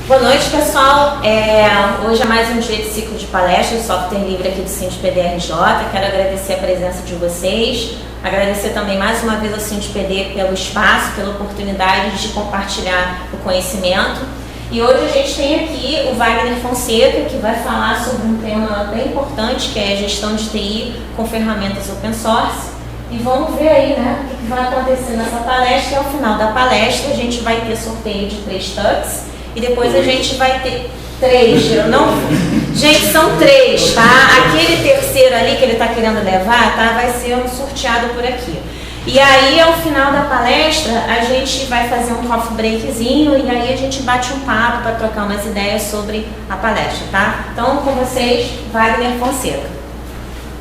Boa noite, pessoal. Hoje é mais um dia de ciclo de palestras, software livre aqui do SINDPD RJ. Quero agradecer a presença de vocês, agradecer também mais uma vez ao SINDPD pelo espaço, pela oportunidade de compartilhar o conhecimento. E hoje a gente tem aqui o Wagner Fonseca, que vai falar sobre um tema bem importante, que é a gestão de TI com ferramentas open source. E vamos ver aí, né, o que vai acontecer nessa palestra. E ao final da palestra a gente vai ter sorteio de 3 tugs e depois a gente vai ter 3, não... Gente, são 3, tá? Aquele terceiro ali que ele está querendo levar, tá, vai ser um sorteado por aqui. E aí, ao final da palestra, a gente vai fazer um coffee breakzinho e aí a gente bate um papo para trocar umas ideias sobre a palestra, tá? Então, com vocês, Wagner Fonseca.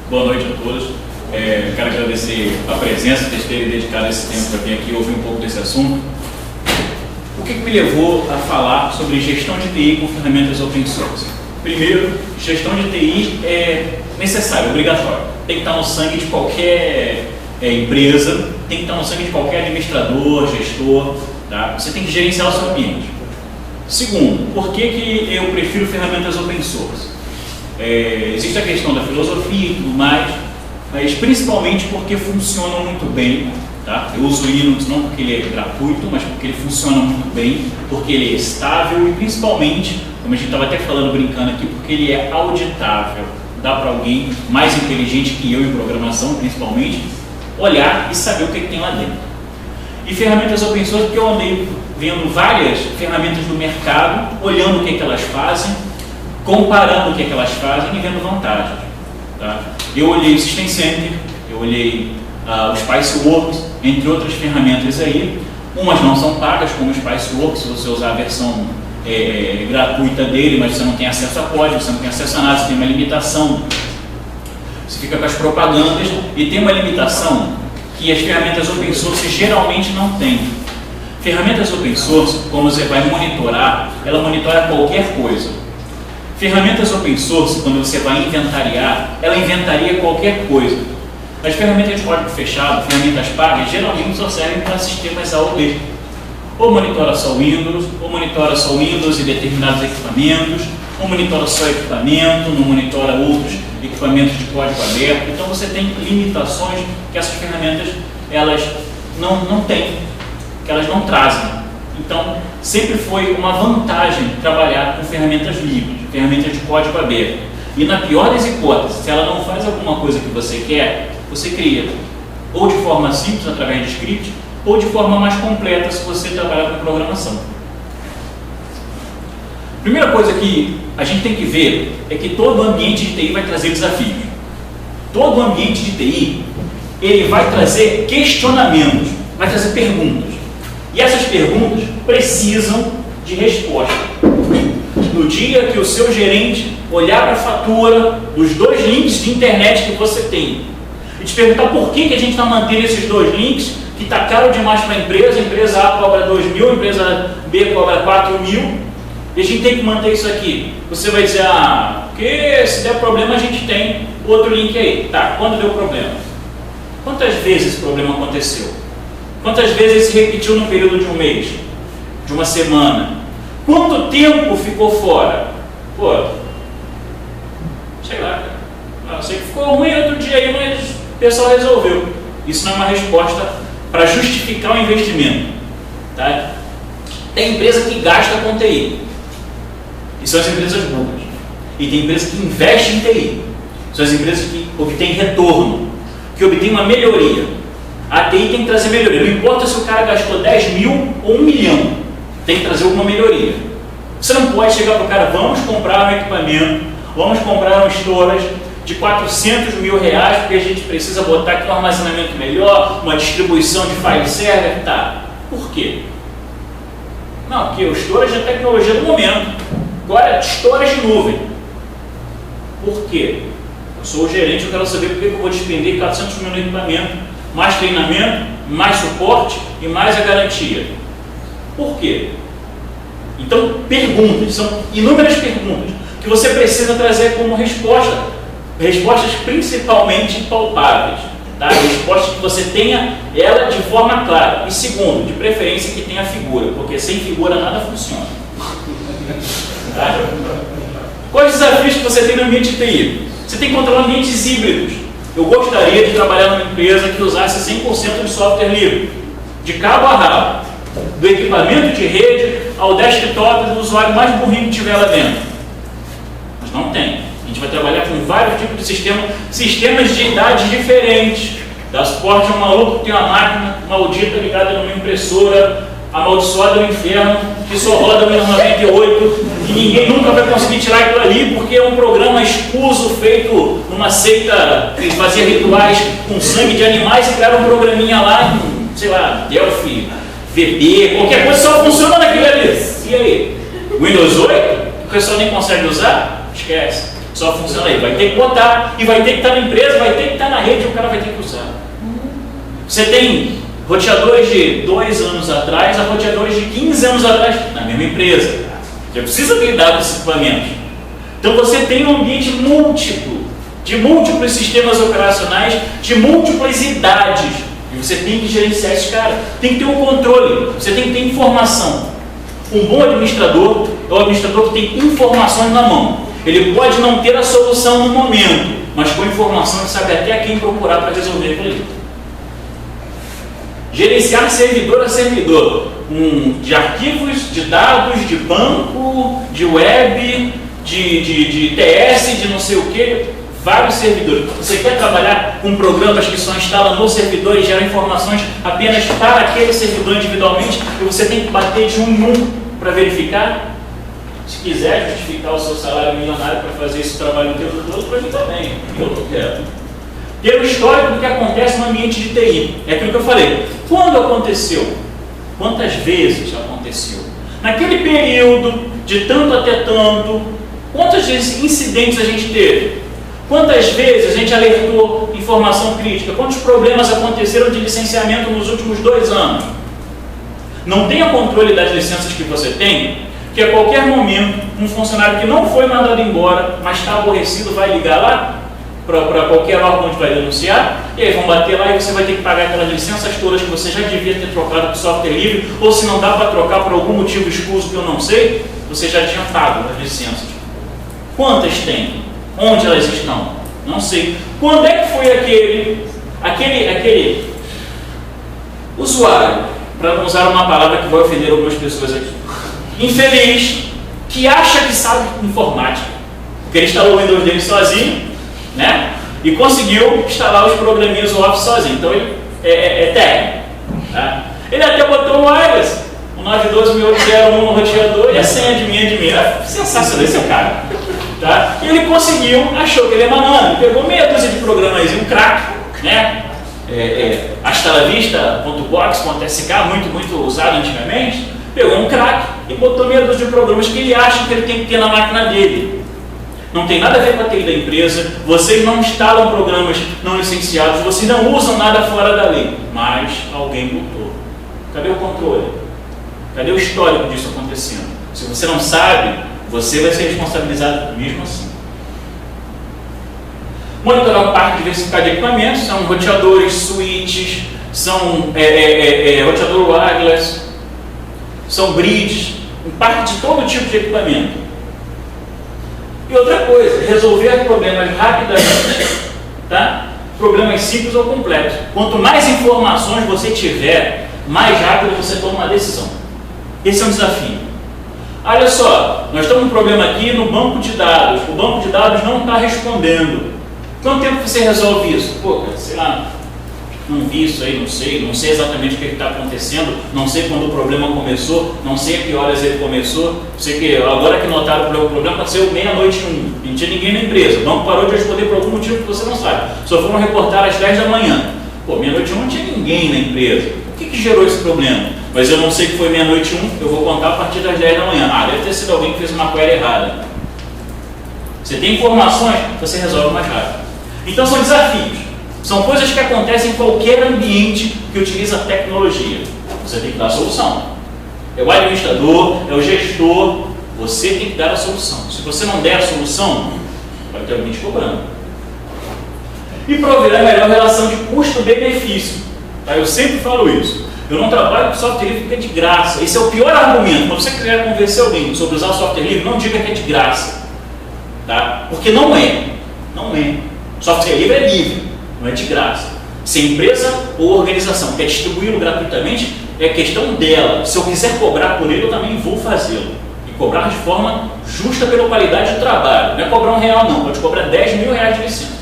Boa noite a todos. Quero agradecer a presença, de terem dedicado esse tempo para vir aqui ouvir um pouco desse assunto. O que me levou a falar sobre gestão de TI com ferramentas open source? Primeiro, gestão de TI é necessário, obrigatório. Tem que estar no sangue de qualquer empresa, tem que estar no sangue de qualquer administrador, gestor, tá? Você tem que gerenciar o seu ambiente. Segundo, por que eu prefiro ferramentas open source? Existe a questão da filosofia e tudo mais, mas principalmente porque funcionam muito bem, tá? Eu uso o Linux não porque ele é gratuito, mas porque ele funciona muito bem, porque ele é estável e principalmente, como a gente estava até falando, brincando aqui, porque ele é auditável. Dá para alguém mais inteligente que eu em programação, principalmente, olhar e saber o que tem lá dentro. E ferramentas open source, porque eu andei vendo várias ferramentas do mercado, olhando o que elas fazem, comparando o que elas fazem e vendo vantagens. Tá? Eu olhei o System Center, eu olhei o Spiceworks, entre outras ferramentas aí. Umas não são pagas, como o Spiceworks, se você usar a versão gratuita dele, mas você não tem acesso a código, você não tem acesso a nada, você tem uma limitação. Você fica com as propagandas e tem uma limitação que as ferramentas open source geralmente não têm. Ferramentas open source, como você vai monitorar, ela monitora qualquer coisa. Ferramentas open source, quando você vai inventariar, ela inventaria qualquer coisa. As ferramentas de código fechado, ferramentas pagas, geralmente só servem para sistemas A ou B. Ou monitora só Windows, ou monitora só Windows e determinados equipamentos, ou monitora só equipamento, não monitora outros equipamentos de código aberto. Então você tem limitações que essas ferramentas elas não têm, que elas não trazem. Então sempre foi uma vantagem trabalhar com ferramentas livres, ferramentas de código aberto. E na pior das hipóteses, se ela não faz alguma coisa que você quer, você cria, ou de forma simples através de script, ou de forma mais completa se você trabalhar com programação. Primeira coisa que a gente tem que ver é que todo ambiente de TI vai trazer desafios. Todo ambiente de TI, ele vai trazer questionamentos, vai trazer perguntas. E essas perguntas precisam de resposta. No dia que o seu gerente olhar para a fatura dos 2 links de internet que você tem e te perguntar por que a gente está mantendo esses 2 links, que está caro demais para a empresa A cobra 2.000, a empresa B cobra 4.000, e a gente tem que manter isso aqui. Você vai dizer, porque se der problema a gente tem outro link aí. Tá, quando deu problema? Quantas vezes esse problema aconteceu? Quantas vezes ele se repetiu no período de um mês? De uma semana? Quanto tempo ficou fora? Pô, sei lá, cara. Eu sei que ficou ruim outro dia aí, mas o pessoal resolveu. Isso não é uma resposta para justificar o investimento. Tá? Tem empresa que gasta com TI. E são as empresas boas. E tem empresas que investem em TI. São as empresas que obtêm retorno, que obtêm uma melhoria. A TI tem que trazer melhoria. Não importa se o cara gastou 10.000 ou 1 milhão. Tem que trazer alguma melhoria. Você não pode chegar para o cara, vamos comprar um equipamento, vamos comprar um storage de 400 mil reais, porque a gente precisa botar aqui um armazenamento melhor, uma distribuição de file server, tá. Por quê? Não, porque o storage é a tecnologia do momento. Agora, storage de nuvem. Por quê? Eu sou o gerente, eu quero saber por que eu vou despender 400 mil no equipamento, mais treinamento, mais suporte e mais a garantia. Por quê? Então, perguntas, são inúmeras perguntas que você precisa trazer como resposta, respostas principalmente palpáveis, tá? Respostas que você tenha ela de forma clara. E segundo, de preferência que tenha figura, porque sem figura nada funciona. Tá? Quais os desafios que você tem no ambiente de TI? Você tem que controlar ambientes híbridos. Eu gostaria de trabalhar numa empresa que usasse 100% de software livre, de cabo a rabo, do equipamento de rede ao desktop do usuário mais burrinho que tiver lá dentro. Mas não tem. A gente vai trabalhar com vários tipos de sistemas de idades diferentes. Dá suporte a um maluco que tem uma máquina maldita ligada numa impressora amaldiçoada no inferno, que só roda Windows 98, e ninguém nunca vai conseguir tirar aquilo ali, porque é um programa escuso feito numa seita que fazia rituais com sangue de animais e criaram um programinha lá, sei lá, Delphi, VB, qualquer coisa, só funciona naquilo ali. E aí? Windows 8? O pessoal nem consegue usar? Esquece. Só funciona aí. Vai ter que botar, e vai ter que estar na empresa, vai ter que estar na rede, e o cara vai ter que usar. Você tem roteadores de 2 anos atrás a roteadores de 15 anos atrás na mesma empresa. Você precisa lidar com esses equipamentos. Então você tem um ambiente múltiplo, de múltiplos sistemas operacionais, de múltiplas idades. E você tem que gerenciar esses caras. Tem que ter um controle, você tem que ter informação. Um bom administrador é o administrador que tem informações na mão. Ele pode não ter a solução no momento, mas com informação ele sabe até quem procurar para resolver aquilo ali. Gerenciar servidor a servidor, de arquivos, de dados, de banco, de web, de TS, de não sei o que, vários servidores. Você quer trabalhar com programas que só instalam no servidor e geram informações apenas para aquele servidor individualmente, e você tem que bater de um para verificar? Se quiser justificar o seu salário milionário para fazer esse trabalho o tempo todo, para mim também, eu não quero. Ter o histórico do que acontece no ambiente de TI. É aquilo que eu falei. Quando aconteceu? Quantas vezes aconteceu? Naquele período, de tanto até tanto, quantos incidentes a gente teve? Quantas vezes a gente alertou informação crítica? Quantos problemas aconteceram de licenciamento nos últimos 2 anos? Não tenha controle das licenças que você tem, que a qualquer momento, um funcionário que não foi mandado embora, mas está aborrecido, vai ligar lá para qualquer órgão onde vai denunciar, e aí vão bater lá e você vai ter que pagar aquelas licenças todas que você já devia ter trocado por software livre, ou se não dá para trocar por algum motivo escuso que eu não sei, você já tinha pago as licenças. Quantas tem? Onde elas estão? Não sei. Quando é que foi aquele usuário, para não usar uma palavra que vai ofender algumas pessoas aqui, infeliz, que acha que sabe informática, porque ele instalou o Windows dele sozinho, né? E conseguiu instalar os programinhas do Office sozinho. Então ele é técnico. Tá? Ele até botou o wireless, o 912.801 no roteador e a senha de mim. É sensacional esse cara. Tá? E ele conseguiu, achou que ele é malandro, pegou meia dúzia de programas e um crack, né? Astalavista.box.sk, muito usado antigamente, pegou um crack e botou meia dúzia de programas que ele acha que ele tem que ter na máquina dele. Não tem nada a ver com a TI da empresa, vocês não instalam programas não licenciados, vocês não usam nada fora da lei, mas alguém botou. Cadê o controle? Cadê o histórico disso acontecendo? Se você não sabe, você vai ser responsabilizado mesmo assim. Monitorar um parque diversificado de equipamentos, são roteadores, switches, são roteador wireless, são bridges, um parque de todo tipo de equipamento. E outra coisa, resolver problemas rapidamente, tá? Problemas simples ou complexos. Quanto mais informações você tiver, mais rápido você toma uma decisão. Esse é um desafio. Olha só, nós temos um problema aqui no banco de dados. O banco de dados não está respondendo. Quanto tempo você resolve isso? Pô, sei lá, não vi isso aí, não sei exatamente o que está acontecendo, não sei quando o problema começou, não sei a que horas ele começou, sei que agora que notaram o problema aconteceu meia-noite e 1, não tinha ninguém na empresa, o banco parou de responder por algum motivo que você não sabe, só foram reportar às 10 da manhã, pô, meia-noite e 1 não tinha ninguém na empresa, o que gerou esse problema? Mas eu não sei que foi meia-noite e 1, eu vou contar a partir das 10 da manhã, deve ter sido alguém que fez uma query errada. Você tem informações, você resolve mais rápido. Então são desafios. São coisas que acontecem em qualquer ambiente que utiliza tecnologia. Você tem que dar a solução. É o administrador, é o gestor, você tem que dar a solução. Se você não der a solução, vai ter alguém te cobrando. E prover a melhor relação de custo-benefício. Tá? Eu sempre falo isso. Eu não trabalho com software livre porque é de graça. Esse é o pior argumento. Quando você quiser convencer alguém sobre usar o software livre, não diga que é de graça. Tá? Porque não é. Não é. Software livre é livre, não é de graça. Se a empresa ou organização quer distribuí-lo gratuitamente, é questão dela. Se eu quiser cobrar por ele, eu também vou fazê-lo. E cobrar de forma justa pela qualidade do trabalho. Não é cobrar R$1 não, pode cobrar R$10 mil de licença.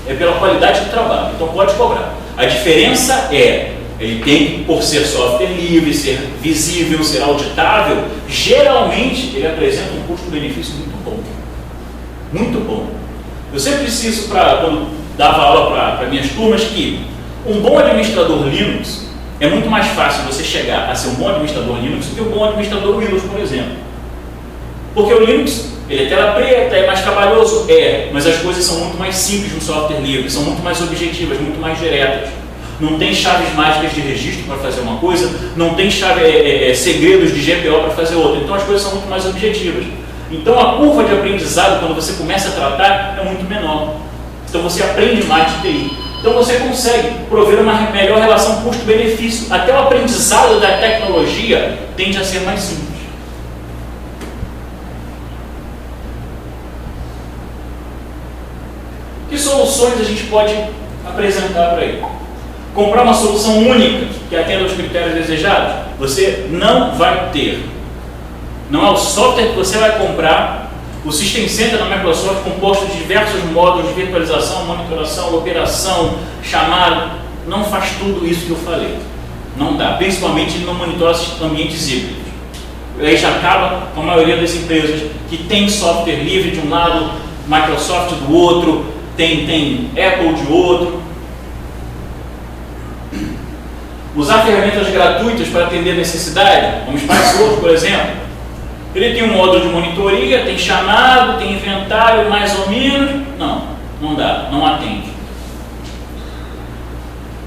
É pela qualidade do trabalho, então pode cobrar. A diferença é, ele tem, por ser software livre, ser visível, ser auditável, geralmente ele apresenta um custo-benefício muito bom. Muito bom. Eu sempre disse isso quando dava aula para minhas turmas, que um bom administrador Linux, é muito mais fácil você chegar a ser um bom administrador Linux do que um bom administrador Windows, por exemplo. Porque o Linux, ele é tela preta, é mais trabalhoso, mas as coisas são muito mais simples no software livre, são muito mais objetivas, muito mais diretas. Não tem chaves mágicas de registro para fazer uma coisa, não tem segredos de GPO para fazer outra, então as coisas são muito mais objetivas. Então a curva de aprendizado, quando você começa a tratar, é muito menor. Então você aprende mais de TI. Então você consegue prover uma melhor relação custo-benefício. Até o aprendizado da tecnologia tende a ser mais simples. Que soluções a gente pode apresentar para ele? Comprar uma solução única que atenda aos critérios desejados? Você não vai ter. Não é o software que você vai comprar. O System Center da Microsoft, composto de diversos módulos de virtualização, monitoração, operação, chamada, não faz tudo isso que eu falei. Não dá. Principalmente ele não monitora ambientes híbridos. Aí já acaba com a maioria das empresas que tem software livre de um lado, Microsoft do outro, tem Apple de outro. Usar ferramentas gratuitas para atender a necessidade, como SpiceWorks, por exemplo. Ele tem um módulo de monitoria, tem chamado, tem inventário, mais ou menos. Não dá, não atende.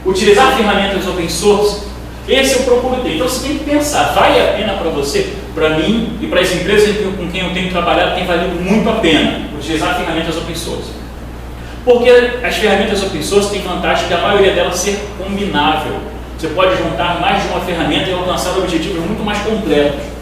Utilizar ferramentas open source, esse eu procuro ter. Então você tem que pensar, vale a pena para você? Para mim e para as empresas com quem eu tenho trabalhado, tem valido muito a pena utilizar ferramentas open source. Porque as ferramentas open source têm vantagem de a maioria delas ser combinável. Você pode juntar mais de uma ferramenta e alcançar objetivos muito mais completos.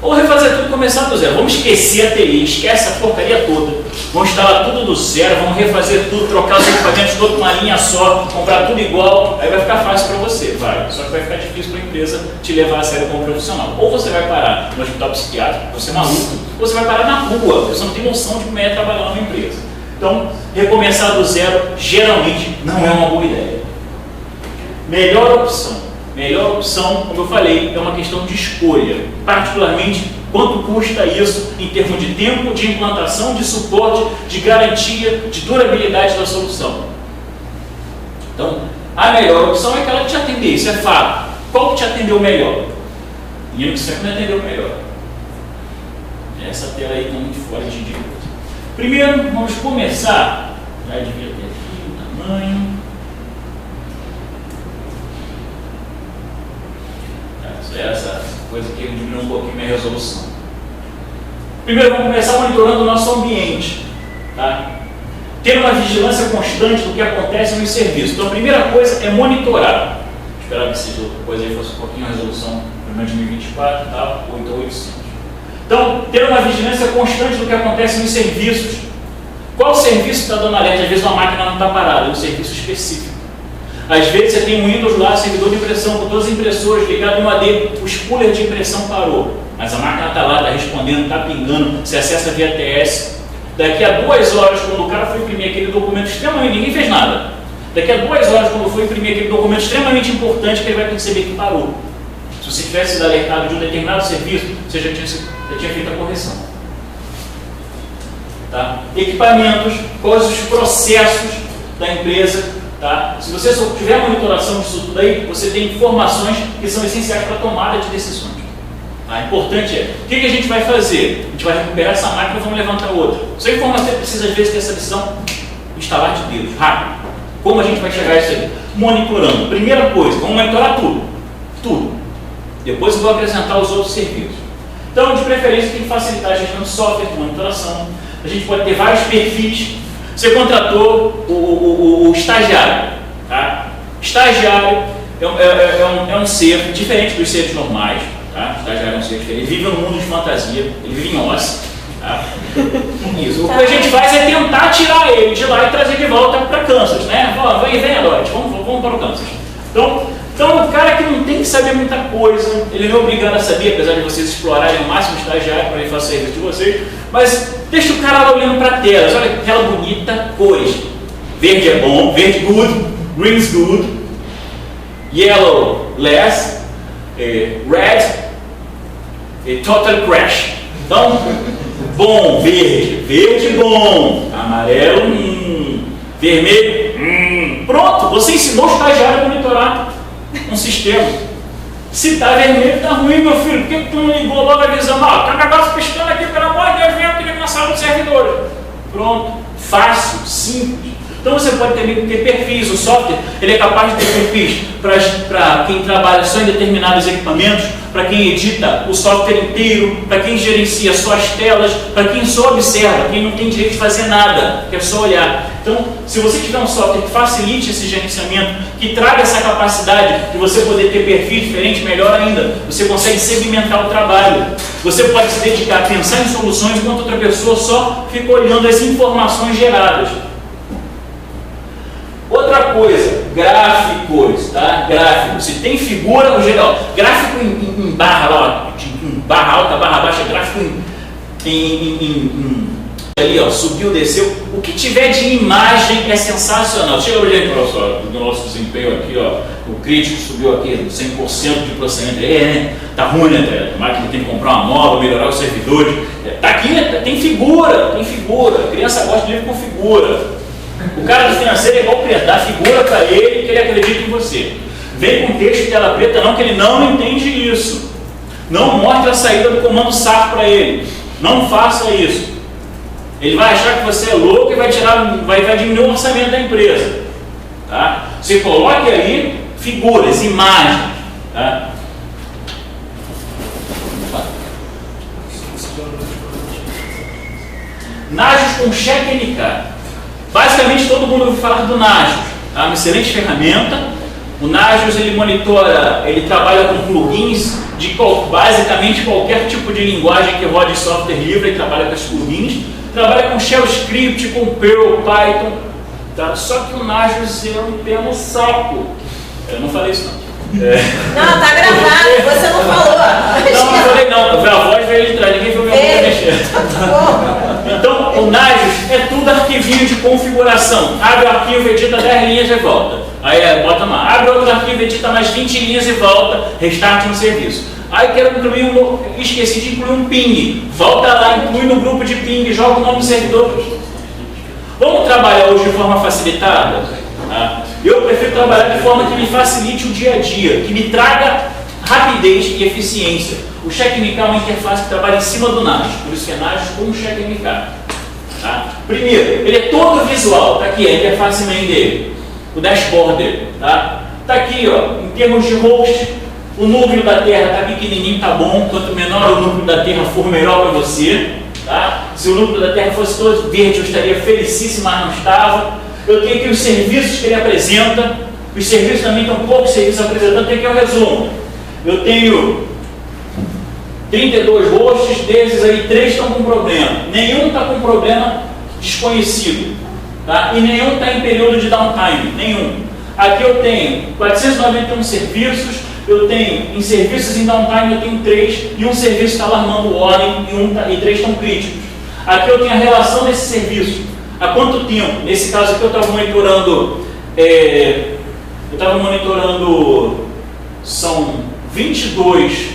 Ou refazer tudo e começar do zero. Vamos esquecer a TI, esquece a porcaria toda. Vamos instalar tudo do zero, vamos refazer tudo, trocar os equipamentos todos numa linha só, comprar tudo igual. Aí vai ficar fácil para você, vai. Só que vai ficar difícil para a empresa te levar a sério como profissional. Ou você vai parar no hospital psiquiátrico, você é maluco, ou você vai parar na rua, você não tem noção de como é trabalhar numa empresa. Então, recomeçar do zero geralmente não é uma boa ideia. Melhor opção, como eu falei, é uma questão de escolha. Particularmente, quanto custa isso em termos de tempo, de implantação, de suporte, de garantia, de durabilidade da solução. Então, a melhor opção é aquela que te atender, isso é fato. Qual que te atendeu melhor? Linux sempre me atendeu melhor. Essa tela aí está muito fora de dica. Primeiro, vamos começar. Já devia ter aqui o tamanho. Essa coisa que diminui um pouquinho minha resolução. Primeiro, vamos começar monitorando o nosso ambiente. Tá? Ter uma vigilância constante do que acontece no serviço. Então, a primeira coisa é monitorar. Esperava que seja outra coisa aí, fosse um pouquinho a resolução para 2024, tá? Ou então 800. Então, ter uma vigilância constante do que acontece nos serviços. Qual serviço está dando alerta? Às vezes uma máquina não está parada, é um serviço específico. Às vezes você tem um Windows lá, servidor de impressão, com todas as impressoras ligadas no AD, o spooler de impressão parou. Mas a máquina está lá, está respondendo, está pingando, você acessa via TS. Daqui a 2 horas, quando o cara foi imprimir aquele documento extremamente, ninguém fez nada. Daqui a 2 horas, quando foi imprimir aquele documento extremamente importante, que ele vai perceber que parou. Se você tivesse sido alertado de um determinado serviço, você já tinha feito a correção. Tá? Equipamentos, quais os processos da empresa. Tá? Se você só tiver monitoração disso tudo aí, você tem informações que são essenciais para a tomada de decisões. Tá? Importante é, o que a gente vai fazer? A gente vai recuperar essa máquina e vamos levantar outra. Essa informação precisa às vezes ter essa decisão, instalar de dedos, rápido. Como a gente vai chegar a isso aí? Monitorando. Primeira coisa, vamos monitorar tudo. Tudo. Depois eu vou acrescentar os outros serviços. Então, de preferência, tem que facilitar a gestão de software, de monitoração. A gente pode ter vários perfis. Você contratou o estagiário, tá? Estagiário é um ser diferente dos seres normais, tá? Estagiário é um ser diferente, ele vive num mundo de fantasia, ele vive em Oz. Tá? Isso. O que a gente faz é tentar tirar ele de lá e trazer de volta para Kansas, né? Vem Lloyd, vamos para o Kansas. Então, o cara que não tem que saber muita coisa, ele não é obrigado a saber, apesar de vocês explorarem o máximo o estagiário para ele fazer o serviço de vocês, mas deixa o cara lá olhando para a tela, olha que tela bonita, cores. Verde é bom, verde good, green is good, yellow less, red, total crash. Então, bom, verde bom, amarelo, vermelho, pronto, você ensinou o estagiário a monitorar um sistema. Se está vermelho, está ruim, meu filho, por que tu não ligou logo avisando? Tem um negócio piscando aqui, pelo amor de Deus, vem aqui na sala dos servidores. Pronto, fácil, simples. Então você pode também ter perfis, o software ele é capaz de ter perfis para quem trabalha só em determinados equipamentos, para quem edita o software inteiro, para quem gerencia só as telas, para quem só observa, quem não tem direito de fazer nada, que é só olhar. Então, se você tiver um software que facilite esse gerenciamento, que traga essa capacidade de você poder ter perfis diferentes, melhor ainda, você consegue segmentar o trabalho. Você pode se dedicar a pensar em soluções enquanto outra pessoa só fica olhando as informações geradas. Outra coisa, gráficos, tá? Gráfico. Se tem figura, no geral, gráfico em barra lá, em barra alta, barra baixa, gráfico ali, ó, subiu, desceu. O que tiver de imagem é sensacional. Chega olhando para o nosso desempenho aqui, ó. O crítico subiu aqui 100% de processamento. Tá ruim, né? A máquina tem que comprar uma nova, melhorar os servidores. Tá aqui, tem figura. A criança gosta de ler com figura. O cara do financeiro é igual o preto, dá figura para ele que ele acredita em você. Vem com texto de tela preta, não, que ele não entende isso. Não mostre a saída do comando SAP para ele. Não faça isso. Ele vai achar que você é louco e vai diminuir o orçamento da empresa. Tá? Você coloque aí figuras, imagens. Tá? Nagios com cheque MK. Basicamente todo mundo ouve falar do Nagios, tá? Uma excelente ferramenta. O Nagios ele monitora, ele trabalha com plugins de basicamente qualquer tipo de linguagem que rode software livre, ele trabalha com esses plugins, trabalha com Shell Script, com Perl, Python, tá? Só que o Nagios é um pé no saco. Eu não falei isso não. Não, tá gravado, você não falou. Não falei não, a voz veio de trás, ninguém viu meu voz mexer. Então, o Nagios é tudo arquivinho de configuração. Abre o arquivo, edita 10 linhas e volta. Aí bota lá, abre outro arquivo, edita mais 20 linhas e volta, restart no serviço. Aí quero incluir esqueci de incluir um ping. Volta lá, inclui no grupo de ping, joga o nome do servidor. Vamos trabalhar hoje de forma facilitada? Tá? Eu prefiro trabalhar de forma que me facilite o dia a dia, que me traga rapidez e eficiência. O CheckMK é uma interface que trabalha em cima do Nagios, por isso que é Nagios com o CheckMK. Tá? Primeiro, ele é todo visual, tá aqui a interface main dele, o dashboard dele. Tá aqui, ó, em termos de host, o núcleo da Terra tá pequenininho, tá bom, quanto menor o núcleo da Terra for, melhor para você. Tá? Se o núcleo da Terra fosse todo verde, eu estaria felicíssimo, mas não estava. Eu tenho aqui os serviços que ele apresenta, os serviços também estão poucos serviços apresentando, tem aqui o resumo. Eu tenho 32 hosts, desses aí 3 estão com problema. Nenhum está com problema desconhecido, tá? E nenhum está em período de downtime, nenhum. Aqui eu tenho 491 serviços, eu tenho em serviços em downtime eu tenho 3, e um serviço está alarmando o warning e 3 estão críticos. Aqui eu tenho a relação desse serviço. Há quanto tempo? Nesse caso aqui eu estava monitorando, são 22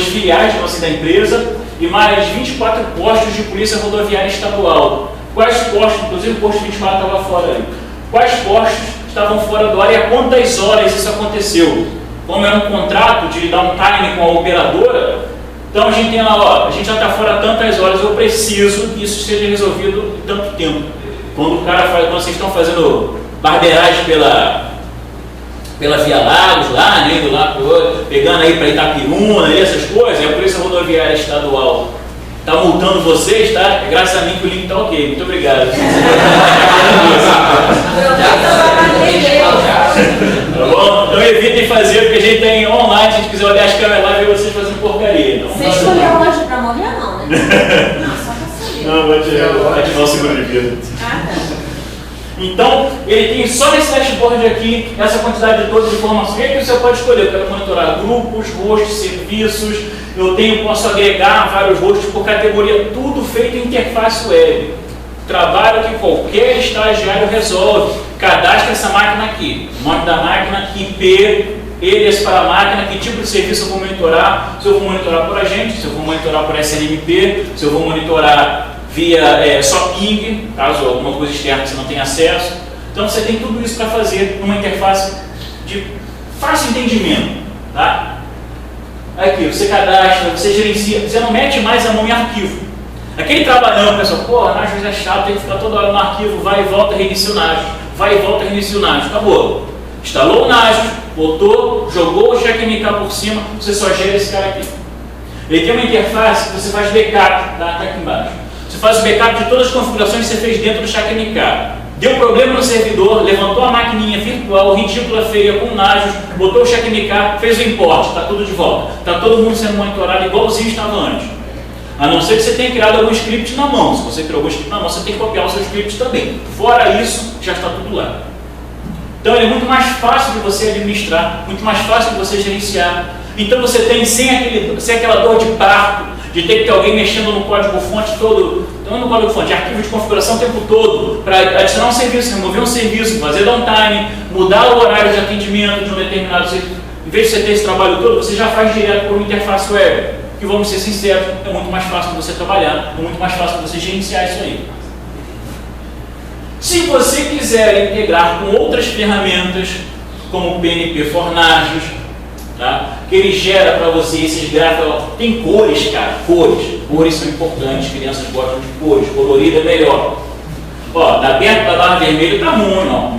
filiais da empresa e mais 24 postos de polícia rodoviária estadual. Quais postos, inclusive o posto 24 estava fora ali, quais postos estavam fora do ar e há quantas horas isso aconteceu? Como era um contrato de downtime com a operadora, então a gente tem lá, ó, a gente já está fora tantas horas, eu preciso que isso seja resolvido em tanto tempo. Quando quando vocês estão fazendo barbeiragem pela Via Lagos lá, né, indo lá pegando aí para Itapiruna, essas coisas, a Polícia Rodoviária Estadual Tá multando vocês, tá? É graças a mim que o link tá ok. Muito obrigado. Tá bom? Então evitem fazer, porque a gente tem online, se a gente quiser olhar as câmeras lá e ver vocês fazendo porcaria. Então, você escolheu hoje pra morrer ou não, né? Não, só pra saber. Não, vou ativar o seguro de vida. Ah, tá. Então, ele tem só nesse dashboard aqui, essa quantidade de todas as informações. O que é que você pode escolher? Eu quero monitorar grupos, hosts, serviços, posso agregar vários hosts por categoria, tudo feito em interface web. Trabalho que qualquer estagiário resolve. Cadastra essa máquina aqui, nome da máquina, IP, alias para a máquina, que tipo de serviço eu vou monitorar, se eu vou monitorar por agente, se eu vou monitorar por SNMP, se eu vou monitorar via só ping, caso alguma coisa externa que você não tenha acesso. Então você tem tudo isso para fazer numa interface de fácil entendimento. Tá? Aqui, você cadastra, você gerencia, você não mete mais a mão em arquivo. Aquele trabalhão, pessoal, pô, a Nagios é chato, tem que ficar toda hora no arquivo, vai e volta, reinicia o Nagios, vai e volta, reinicia o Nagios, acabou. Instalou o Nagios, botou, jogou o CheckMK por cima, você só gera esse cara aqui. Ele tem uma interface que você faz backup, tá aqui embaixo. Você faz o backup de todas as configurações que você fez dentro do CheckMK. Deu problema no servidor, levantou a maquininha virtual, ridícula, feia, com o Nagios, botou o CheckMK, fez o import, está tudo de volta. Está todo mundo sendo monitorado igualzinho estava antes. A não ser que você tenha criado algum script na mão. Se você criou algum script na mão, você tem que copiar o seu script também. Fora isso, já está tudo lá. Então ele é muito mais fácil de você administrar, muito mais fácil de você gerenciar. Então você tem sem aquela dor de parto, de ter que ter alguém mexendo no código-fonte todo, não no código-fonte, arquivo de configuração o tempo todo, para adicionar um serviço, remover um serviço, fazer downtime, mudar o horário de atendimento de um determinado serviço. Em vez de você ter esse trabalho todo, você já faz direto por uma interface web, que vamos ser sinceros, é muito mais fácil de você trabalhar, é muito mais fácil de você gerenciar isso aí. Se você quiser integrar com outras ferramentas, como o PNP for Nagios, tá? Que ele gera para você esses gráficos, tem cores, cara, cores são importantes, crianças gostam de cores, colorido é melhor. Ó, tá perto da barra vermelha, tá ruim, ó.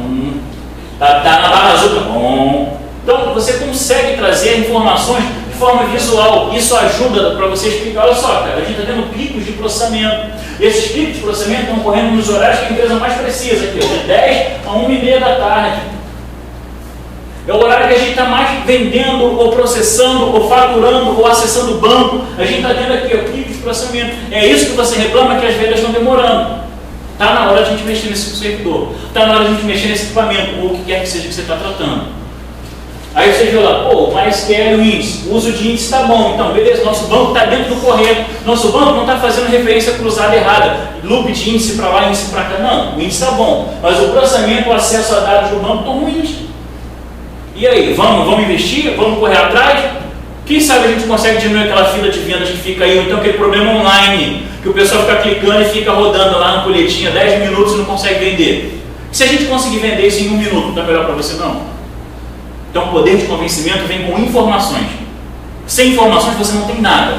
Tá na barra azul, tá bom. Então você consegue trazer informações de forma visual, isso ajuda para você explicar, olha só, cara, a gente está tendo picos de processamento. Esses picos de processamento estão ocorrendo nos horários que a empresa mais precisa, aqui, de 10 a 1h30 da tarde. É o horário que a gente está mais vendendo, ou processando, ou faturando, ou acessando o banco. A gente está tendo aqui o pico de processamento. É isso que você reclama, que as vendas estão demorando. Está na hora de a gente mexer nesse servidor. Está na hora de a gente mexer nesse equipamento, ou o que quer que seja que você está tratando. Aí você viu lá, pô, MySQL o índice, o uso de índice está bom. Então, beleza, nosso banco está dentro do correto. Nosso banco não está fazendo referência cruzada errada. Loop de índice para lá, índice para cá. Não, o índice está bom. Mas o processamento, o acesso a dados do banco estão ruins. E aí, vamos investir? Vamos correr atrás? Quem sabe a gente consegue diminuir aquela fila de vendas que fica aí, ou então aquele problema online, que o pessoal fica clicando e fica rodando lá na colhetinha 10 minutos e não consegue vender. Se a gente conseguir vender isso em 1 minuto, não está melhor para você não? Então o poder de convencimento vem com informações. Sem informações você não tem nada.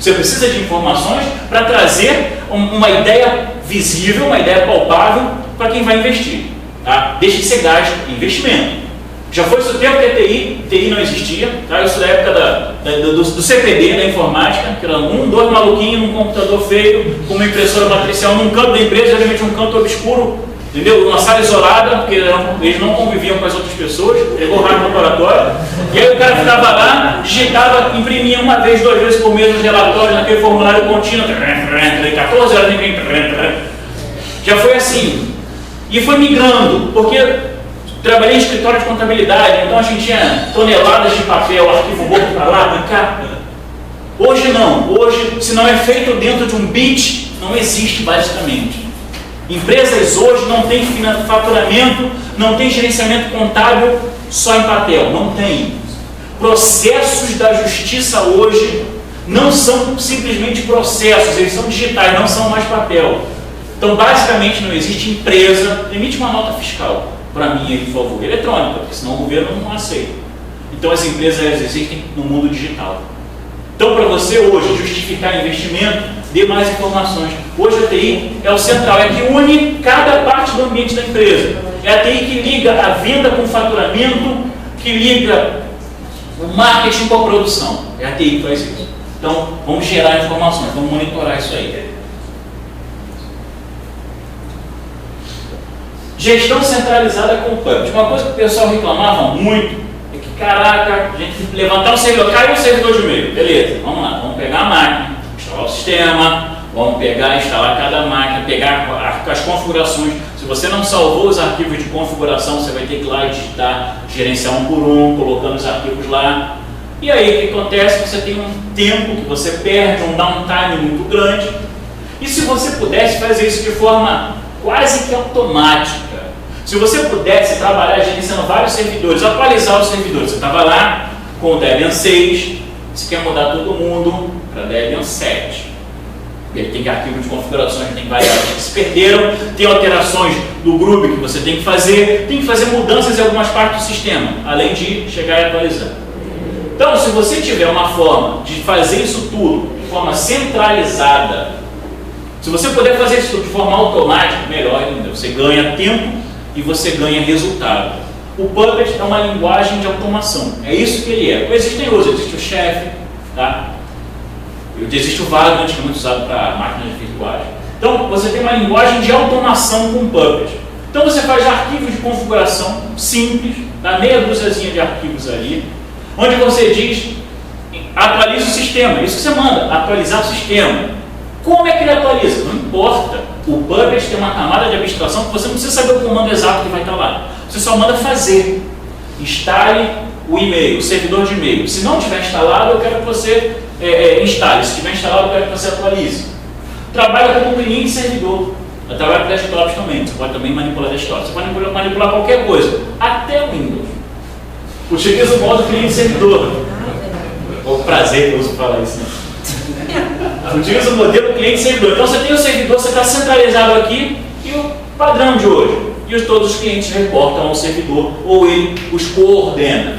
Você precisa de informações para trazer uma ideia visível, uma ideia palpável para quem vai investir. Tá? Deixa de ser gasto, investimento. Já foi isso o tempo que TI não existia, tá? Isso da época do CPD, da informática, que era 2 maluquinhos num computador feio, com uma impressora matricial num canto da empresa, geralmente um canto obscuro, entendeu? Uma sala isolada, porque eles não conviviam com as outras pessoas, pegou rádio no laboratório, e aí o cara ficava lá, digitava, imprimia 1 vez, 2 vezes por mês os relatórios naquele formulário contínuo, 14 horas de imprimir, já foi assim. E foi migrando, porque trabalhei em escritório de contabilidade, então a gente tinha toneladas de papel, arquivo morto para lá, para cá. Hoje não, hoje, se não é feito dentro de um bit, não existe basicamente. Empresas hoje não têm faturamento, não tem gerenciamento contábil só em papel, não tem. Processos da justiça hoje não são simplesmente processos, eles são digitais, não são mais papel. Então basicamente não existe empresa, emite uma nota fiscal. Para mim, aí, por favor, eletrônica, porque senão o governo não aceita. Então as empresas existem no mundo digital. Então para você hoje justificar investimento, dê mais informações. Hoje a TI é o central, é que une cada parte do ambiente da empresa. É a TI que liga a venda com o faturamento, que liga o marketing com a produção. É a TI que faz isso. Então Então, vamos gerar informações, vamos monitorar isso aí. Gestão centralizada com o Puppet. Uma coisa que o pessoal reclamava muito é que, caraca, a gente tem que levantar um servidor, caiu um servidor de e-mail, beleza, vamos lá, vamos pegar a máquina, instalar o sistema, vamos pegar, instalar cada máquina, pegar as configurações. Se você não salvou os arquivos de configuração, você vai ter que ir lá e digitar, gerenciar um por um, colocando os arquivos lá. E aí o que acontece? Você tem um tempo que você perde, um downtime muito grande. E se você pudesse fazer isso de forma quase que automática, se você pudesse trabalhar gerenciando vários servidores, atualizar os servidores, você estava lá com o Debian 6, você quer mudar todo mundo para Debian 7. Ele tem arquivo de configurações, tem variáveis que se perderam, tem alterações do Groovy que você tem que fazer mudanças em algumas partes do sistema, além de chegar e atualizar. Então, se você tiver uma forma de fazer isso tudo de forma centralizada, se você puder fazer isso tudo de forma automática, melhor ainda, você ganha tempo e você ganha resultado. O Puppet é uma linguagem de automação, é isso que ele é. Existem outros, existe o Chef, tá? Existe o Vagrant, que é muito usado para máquinas virtuais. Então, você tem uma linguagem de automação com o Puppet. Então, você faz arquivos de configuração simples, dá meia dúziazinha de arquivos ali, onde você diz, atualiza o sistema, isso que você manda, atualizar o sistema. Como é que ele atualiza? Não importa. O Puppet tem uma camada de abstração que você não precisa saber o comando exato que vai estar lá. Você só manda fazer. Instale o e-mail, o servidor de e-mail. Se não tiver instalado, eu quero que você instale. Se tiver instalado, eu quero que você atualize. Trabalha como cliente e servidor. Eu trabalho com desktops também. Você pode também manipular desktops. Você pode manipular qualquer coisa, até o Windows. Utiliza o modo cliente e servidor. É um prazer que eu uso falar isso, né? Utiliza o modelo cliente-servidor. Então você tem o servidor, você está centralizado aqui e o padrão de hoje. E todos os clientes reportam ao servidor ou ele os coordena.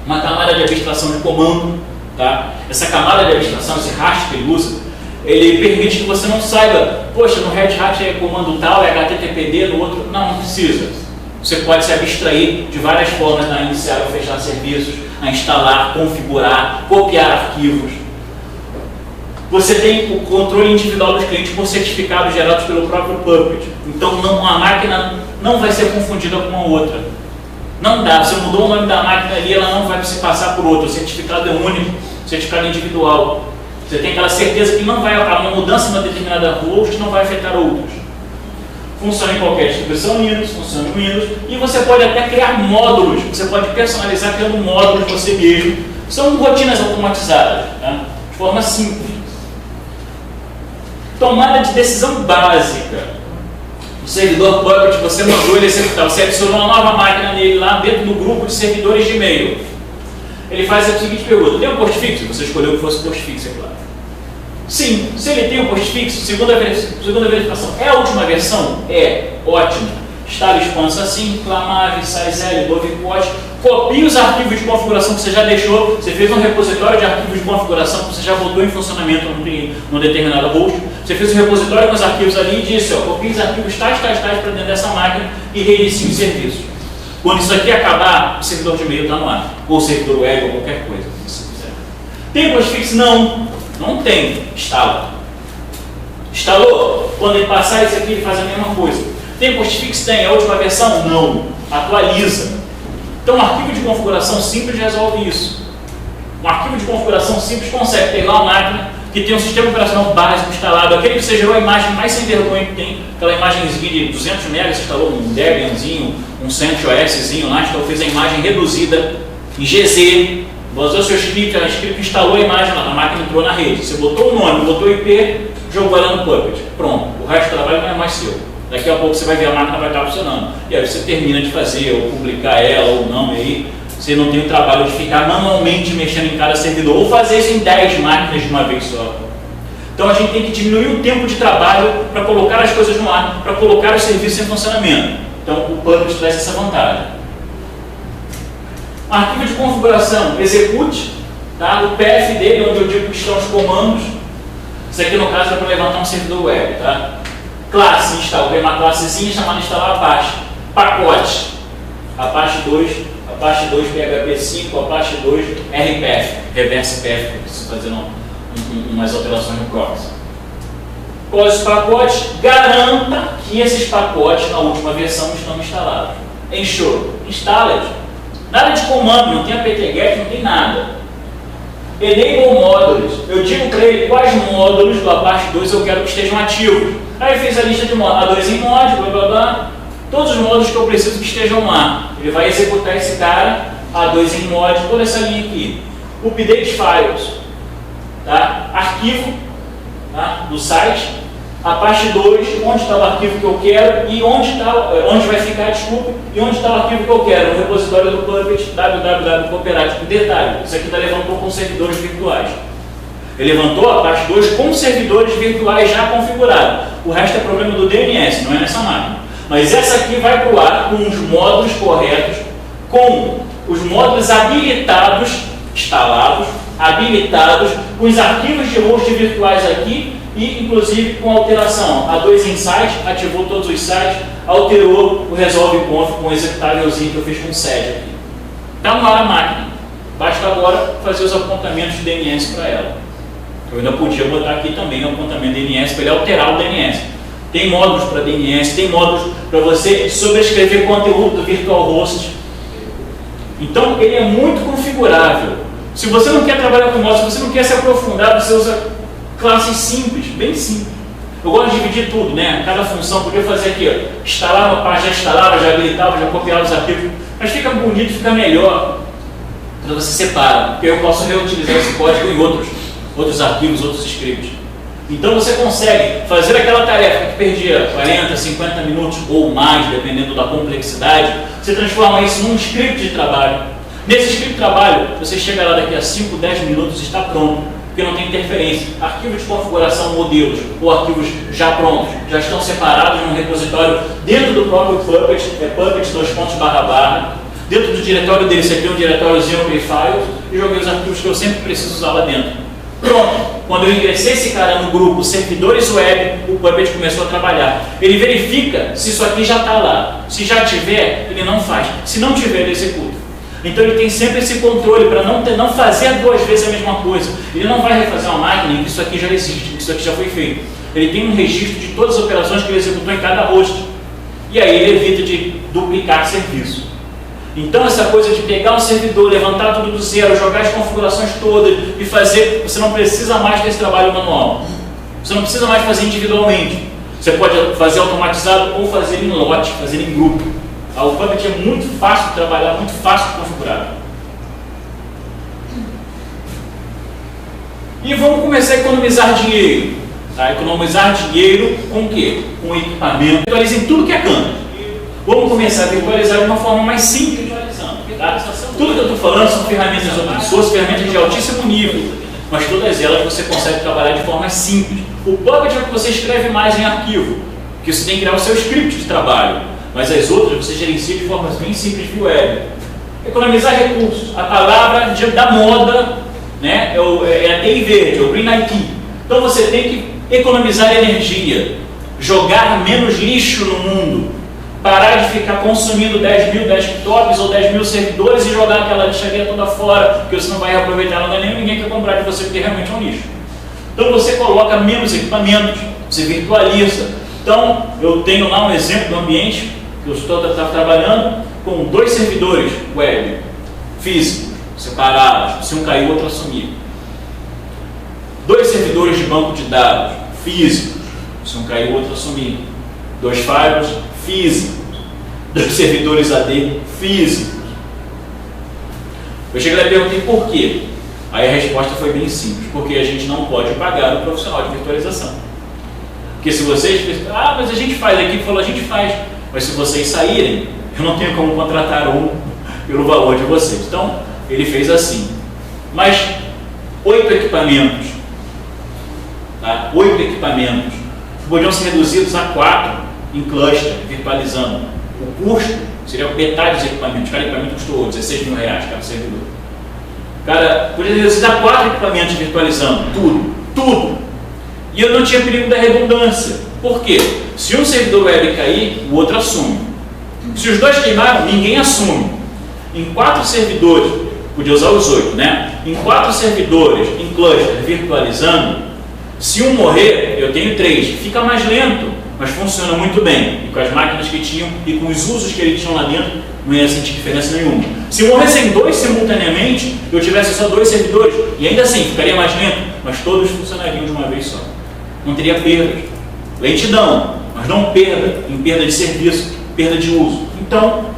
Uma camada de abstração de comando, tá? Essa camada de abstração, esse hash que ele usa, ele permite que você não saiba, poxa, no Red Hat é comando tal, é HTTPD, no outro. Não precisa. Você pode se abstrair de várias formas a iniciar ou fechar serviços, a instalar, configurar, copiar arquivos. Você tem o controle individual dos clientes por certificados gerados pelo próprio Puppet. Então a máquina não vai ser confundida com a outra. Não dá, você mudou o nome da máquina ali, ela não vai se passar por outro. O certificado é único, certificado individual. Você tem aquela certeza que não vai, uma mudança em uma determinada host não vai afetar outros. Funciona em qualquer distribuição Linux, funciona em Windows. E você pode até criar módulos, você pode personalizar criando módulos você mesmo. São rotinas automatizadas, tá? De forma simples. Tomada de decisão básica. O servidor Puppet, você mandou ele executar, você adicionou uma nova máquina nele lá dentro do grupo de servidores de e-mail. Ele faz a seguinte pergunta: tem um postfix? Você escolheu que fosse postfix, é claro. Sim, se ele tem um postfix, segunda verificação, é a última versão? É, ótimo. Instala expanso assim, Clamave, Sizel, Dovecot, copie os arquivos de configuração que você já deixou, você fez um repositório de arquivos de configuração que você já botou em funcionamento num determinado host, você fez um repositório com os arquivos ali e disse, ó, copie os arquivos tais para dentro dessa máquina e reinicie o serviço. Quando isso aqui acabar, o servidor de e-mail está no ar, ou o servidor web, ou qualquer coisa, se você quiser. Tem postfix? Não, não tem. Instala. Instalou? Quando ele passar isso aqui, ele faz a mesma coisa. Tem postfix? Tem. A última versão? Não. Atualiza. Então, um arquivo de configuração simples resolve isso. Um arquivo de configuração simples consegue pegar uma máquina que tem um sistema operacional básico instalado, aquele que você gerou a imagem mais sem vergonha que tem, aquela imagenzinha de 200 MB, você instalou um Debianzinho, um CentOSzinho lá, então fez a imagem reduzida em GZ, usou seu script, a script instalou a imagem lá, a máquina entrou na rede, você botou o nome, botou o IP, jogou ela no Puppet. Pronto, o resto do trabalho não é mais seu. Daqui a pouco você vai ver a máquina vai estar funcionando. E aí você termina de fazer, ou publicar ela, ou não, e aí você não tem o trabalho de ficar manualmente mexendo em cada servidor, ou fazer isso em 10 máquinas de uma vez só. Então a gente tem que diminuir o tempo de trabalho para colocar as coisas no ar, para colocar os serviços em funcionamento. Então o Puppet traz essa vantagem. Arquivo de configuração, execute, tá? O path dele, onde eu digo que estão os comandos. Isso aqui no caso é para levantar um servidor web, tá? Classe, instala, tem uma classezinha chamada instalar Apache. Pacote, Apache 2, Apache 2 PHP 5, Apache 2 RPF, Reverse Path, que eu preciso fazer umas alterações no proxy. Close os pacotes, garanta que esses pacotes na última versão estão instalados. Ensure, installed. Nada de comando, não tem apt-get, não tem nada. Enable módulos. Eu digo para ele quais módulos do Apache 2 eu quero que estejam ativos. Aí ele fez a lista de módulos, A2 em mod, blá blá blá. Todos os módulos que eu preciso que estejam lá. Ele vai executar esse cara, A2 em mod, toda essa linha aqui. Update files, tá? Arquivo, tá? Do site, Apache 2, onde está o arquivo que eu quero e onde vai ficar, desculpa, e onde está o arquivo que eu quero, no repositório do Puppet, www.cooperative. Detalhe, isso aqui levantou com servidores virtuais. Ele levantou a Apache 2 com servidores virtuais já configurados. O resto é problema do DNS, não é nessa máquina. Mas essa aqui vai para o ar com os módulos corretos, com os módulos habilitados, instalados, habilitados, com os arquivos de host virtuais aqui e, inclusive, com alteração. A2 Insight ativou todos os sites, alterou o Resolve Conf com o executávelzinho que eu fiz com o SED aqui. Está no ar a máquina. Basta agora fazer os apontamentos de DNS para ela. Eu ainda podia botar aqui também o apontamento de DNS para ele alterar o DNS. Tem módulos para DNS, tem módulos para você sobrescrever conteúdo do virtual host. Então, ele é muito configurável. Se você não quer trabalhar com módulos, se você não quer se aprofundar, você usa classes simples, bem simples. Eu gosto de dividir tudo, né? Cada função, podia fazer aqui, ó, instalar uma página, já instalava, já habilitava, já copiava os arquivos, mas fica bonito, fica melhor quando você separa, porque eu posso reutilizar esse código em outros arquivos, outros scripts. Então você consegue fazer aquela tarefa que perdia 40, 50 minutos ou mais, dependendo da complexidade, você transforma isso num script de trabalho. Nesse script de trabalho, você chega lá daqui a 5, 10 minutos e está pronto, porque não tem interferência. Arquivos de configuração, modelos ou arquivos já prontos, já estão separados num repositório dentro do próprio Puppet, Puppet // dentro do diretório dele, você cria um diretóriozinho files e joguei os arquivos que eu sempre preciso usar lá dentro. Pronto! Quando eu ingressei esse cara no grupo servidores web, o Puppet começou a trabalhar. Ele verifica se isso aqui já está lá. Se já tiver, ele não faz. Se não tiver, ele executa. Então ele tem sempre esse controle para não fazer duas vezes a mesma coisa. Ele não vai refazer uma máquina em que isso aqui já existe, que isso aqui já foi feito. Ele tem um registro de todas as operações que ele executou em cada host. E aí ele evita de duplicar serviço. Então essa coisa de pegar um servidor, levantar tudo do zero, jogar as configurações todas e fazer, você não precisa mais desse trabalho manual. Você não precisa mais fazer individualmente. Você pode fazer automatizado ou fazer em lote, fazer em grupo. O Puppet é muito fácil de trabalhar, muito fácil de configurar. E vamos começar a economizar dinheiro. Tá? Economizar dinheiro com o quê? Com equipamento. Virtualizem tudo que é canto. Vamos começar a virtualizar de uma forma mais simples. Tá? Tudo que eu estou falando são ferramentas open source, ferramentas de altíssimo nível, mas todas elas você consegue trabalhar de forma simples. O Puppet é o que você escreve mais em arquivo, que você tem que criar o seu script de trabalho, mas as outras você gerencia de formas bem simples via web. Economizar recursos. A palavra da moda, né, é a TI verde, é o Green IT. Então você tem que economizar energia, jogar menos lixo no mundo, parar de ficar consumindo 10 mil desktops ou 10 mil servidores e jogar aquela lixaria toda fora, porque você não vai reaproveitar nada nem ninguém quer comprar de você, porque realmente é um lixo. Então você coloca menos equipamentos, você virtualiza. Então eu tenho lá um exemplo do ambiente que eu estou trabalhando com 2 servidores web físicos, separados, se um cair o outro assumir. 2 servidores de banco de dados físicos, se um cair o outro assumir. 2 firewalls físicos, 2 servidores AD físicos. Eu cheguei lá e perguntei por quê. Aí a resposta foi bem simples, porque a gente não pode pagar o profissional de virtualização. Porque se vocês pensam, mas a gente faz, a equipe falou, a gente faz, mas se vocês saírem, eu não tenho como contratar um pelo valor de vocês. Então, ele fez assim. Mas 8 equipamentos, tá? 8 equipamentos podiam ser reduzidos a 4 em cluster, virtualizando. O custo seria metade dos equipamentos. Cada equipamento custou 16 mil reais, cada servidor. Cara, podia reduzir a 4 equipamentos virtualizando, tudo. E eu não tinha perigo da redundância. Por quê? Se um servidor web cair, o outro assume. Se os 2 queimaram, ninguém assume. Em 4 servidores, podia usar os 8, né? em 4 servidores em cluster virtualizando, se um morrer, eu tenho 3. Fica mais lento, mas funciona muito bem. E com as máquinas que tinham e com os usos que eles tinham lá dentro, não ia sentir diferença nenhuma. Se morressem 2 simultaneamente, eu tivesse só 2 servidores, e ainda assim ficaria mais lento, mas todos funcionariam de uma vez só. Não teria perdas. Lentidão, mas não perda, em perda de serviço, perda de uso. Então,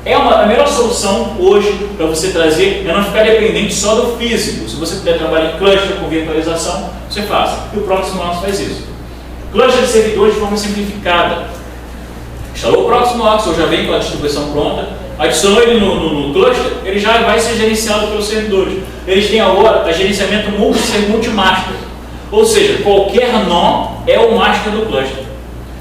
a melhor solução hoje para você trazer é não ficar dependente só do físico. Se você puder trabalhar em cluster com virtualização, você faça. E o Proxmox faz isso. Cluster de servidores de forma simplificada. Instalou o Proxmox, ou já vem com a distribuição pronta, adicionou ele no cluster, ele já vai ser gerenciado pelos servidores. Eles têm agora gerenciamento multi-master. Ou seja, qualquer nó é o master do cluster.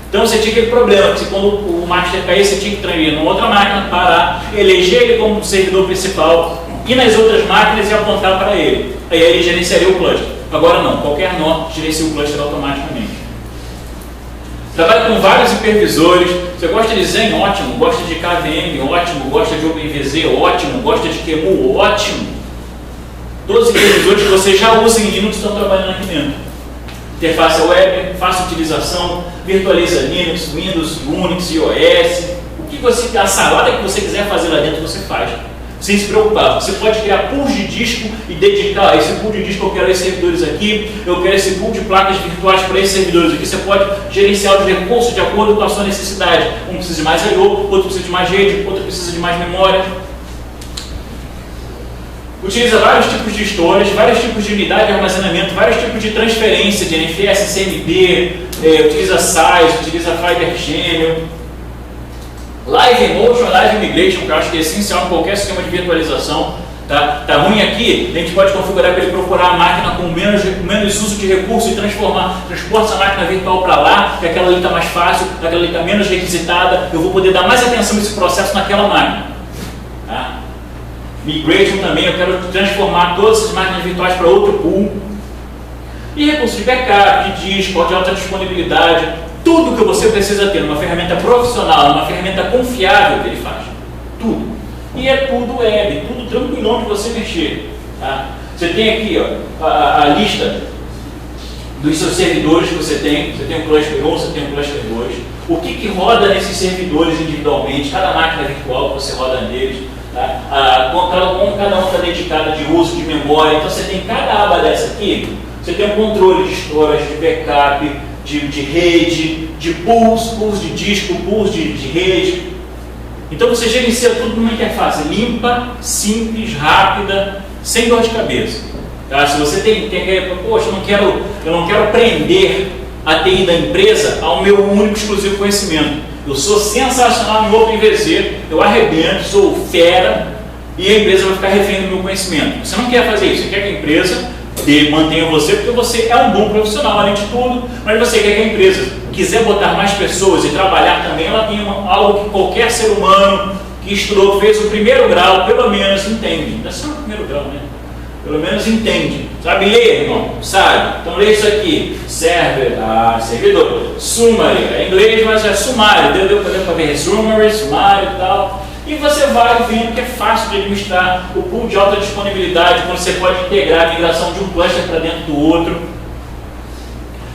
Então você tinha aquele problema, que quando o master cair, você tinha que transferir numa outra máquina, parar, eleger ele como servidor principal e nas outras máquinas e apontar para ele. Aí ele gerenciaria o cluster. Agora não, qualquer nó gerencia o cluster automaticamente. Trabalha com vários hipervisores. Você gosta de Zen? Ótimo. Gosta de KVM? Ótimo. Gosta de OpenVZ? Ótimo. Gosta de QEMU? Ótimo. Todos os hipervisores que você já usa em Linux estão trabalhando aqui dentro. Interface web, fácil utilização, virtualiza Linux, Windows, Unix, iOS. A salada que você quiser fazer lá dentro, você faz. Sem se preocupar. Você pode criar pools de disco e dedicar esse pool de disco, eu quero esses servidores aqui, eu quero esse pool de placas virtuais para esses servidores aqui. Você pode gerenciar os recursos de acordo com a sua necessidade. Um precisa de mais I/O, outro precisa de mais rede, outro precisa de mais memória. Utiliza vários tipos de storage, vários tipos de unidade de armazenamento, vários tipos de transferência de NFS, CMD, utiliza size, utiliza Fiber Channel. Live Emotion, Live Migration, que eu acho que é essencial em qualquer sistema de virtualização. Tá ruim aqui, a gente pode configurar para ele procurar a máquina com menos uso de recurso e transporta essa máquina virtual para lá, que aquela ali está mais fácil, aquela ali está menos requisitada, eu vou poder dar mais atenção nesse processo naquela máquina. Tá? Migration também, eu quero transformar todas essas máquinas virtuais para outro pool. E recursos de backup, de disco, de alta disponibilidade, tudo que você precisa ter numa ferramenta profissional, numa ferramenta confiável que ele faz. Tudo. E é tudo web, tudo tranquilão de você mexer. Tá? Você tem aqui ó, a lista dos seus servidores que você tem um cluster 1, você tem um cluster 2, o que roda nesses servidores individualmente, cada máquina virtual que você roda neles. Tá? Como cada um está dedicada de uso de memória, então você tem cada aba dessa aqui, você tem um controle de storage, de backup, de rede, de pools de disco, pools de rede. Então você gerencia tudo numa interface limpa, simples, rápida, sem dor de cabeça. Tá? Se você tem poxa, eu não quero prender a TI da empresa ao meu único exclusivo conhecimento. Eu sou sensacional no OpenVZ, eu arrebento, sou fera e a empresa vai ficar refém do meu conhecimento. Você não quer fazer isso, você quer que a empresa mantenha você porque você é um bom profissional além de tudo, mas você quer que a empresa quiser botar mais pessoas e trabalhar também, ela tem algo que qualquer ser humano que estudou, fez o primeiro grau, pelo menos entende. Não é só o primeiro grau, né? Pelo menos entende. Sabe ler, irmão? Sabe? Então lê isso aqui. Servidor. Summary. É inglês, mas é sumário. Deu para ver summary, sumário e tal. E você vai vendo que é fácil de administrar o pool de alta disponibilidade, quando você pode integrar a migração de um cluster para dentro do outro.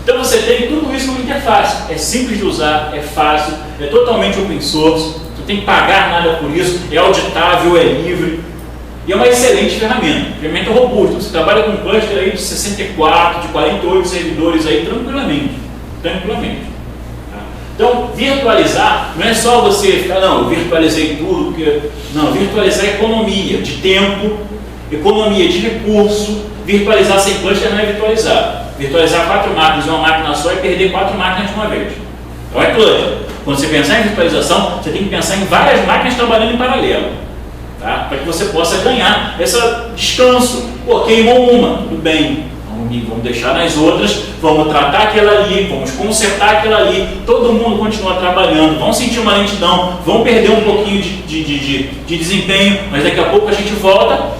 Então você tem tudo isso numa interface. É simples de usar, é fácil, é totalmente open source. Você não tem que pagar nada por isso, é auditável, é livre. E é uma excelente ferramenta robusta. Você trabalha com um cluster aí de 64, de 48 servidores aí tranquilamente. Tá? Então, virtualizar não é só você ficar, não, eu virtualizei tudo, não, virtualizar é economia de tempo, economia de recurso. Virtualizar sem cluster não é virtualizar. Virtualizar 4 máquinas em uma máquina só é perder 4 máquinas de uma vez. Então é cluster. Quando você pensar em virtualização, você tem que pensar em várias máquinas trabalhando em paralelo. Tá? Para que você possa ganhar esse descanso. Pô, queimou uma, tudo bem, vamos deixar nas outras, vamos tratar aquela ali, vamos consertar aquela ali, todo mundo continua trabalhando, vão sentir uma lentidão, vão perder um pouquinho de desempenho, mas daqui a pouco a gente volta,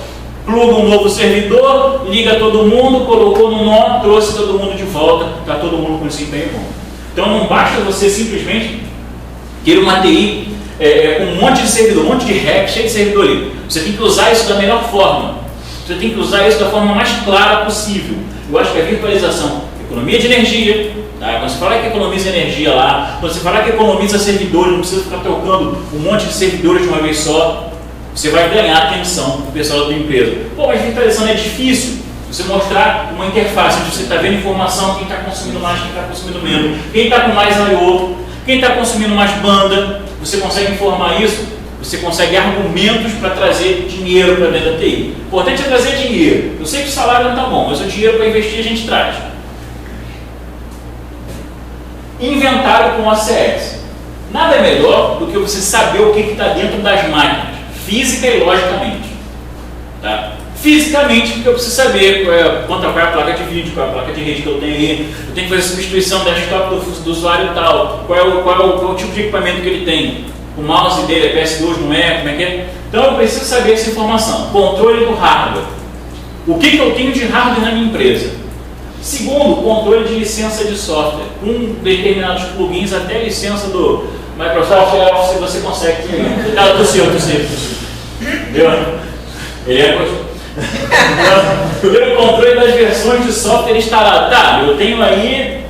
pluga um novo servidor, liga todo mundo, colocou no nó, trouxe todo mundo de volta, está todo mundo com desempenho bom. Então não basta você simplesmente ter uma TI com um monte de servidor, um monte de rack, cheio de servidor ali. Você tem que usar isso da melhor forma. Você tem que usar isso da forma mais clara possível. Eu acho que a virtualização, economia de energia, tá? Quando você falar que economiza energia lá, quando você falar que economiza servidores, não precisa ficar trocando um monte de servidores de uma vez só, você vai ganhar atenção do pessoal da tua empresa. Pô, mas virtualização é difícil. Você mostrar uma interface onde você está vendo informação, quem está consumindo mais, quem está consumindo menos, quem está com mais I/O, quem está consumindo mais banda, você consegue informar isso, você consegue argumentos para trazer dinheiro para dentro da TI. O importante é trazer dinheiro. Eu sei que o salário não está bom, mas o dinheiro para investir a gente traz. Inventário com ACS. Nada é melhor do que você saber o que está dentro das máquinas, física e logicamente. Tá? Fisicamente, porque eu preciso saber qual é a placa de vídeo, qual é a placa de rede que eu tenho aí, eu tenho que fazer substituição da desktop do usuário tal, qual é o tipo de equipamento que ele tem, o mouse dele é PS2, não é, como é que é? Então eu preciso saber essa informação. Controle do hardware. O que eu tenho de hardware na minha empresa? Segundo, controle de licença de software. Com determinados plugins, até licença do Microsoft Office você consegue ter. Tá, tossiu. Entendeu? Ele é pelo controle das versões de software instalado. Tá, eu tenho aí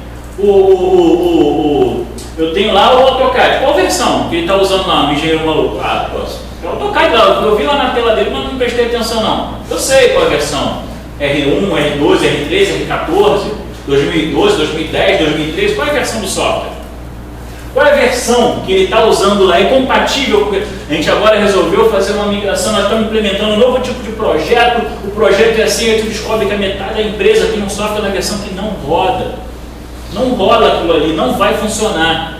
eu tenho lá o AutoCAD. Qual versão que ele está usando lá, o engenheiro maluco? Ah, posso. É o AutoCAD lá, eu vi lá na tela dele, mas não prestei atenção não. Eu sei qual é a versão. R1, R12, R13, R14, 2012, 2010, 2013, qual é a versão do software? Qual é a versão que ele está usando lá? É compatível? Porque a gente agora resolveu fazer uma migração, nós estamos implementando um novo tipo de projeto, o projeto é assim, aí tu descobre que a metade da empresa tem um software na versão que não roda. Não rola aquilo ali, não vai funcionar.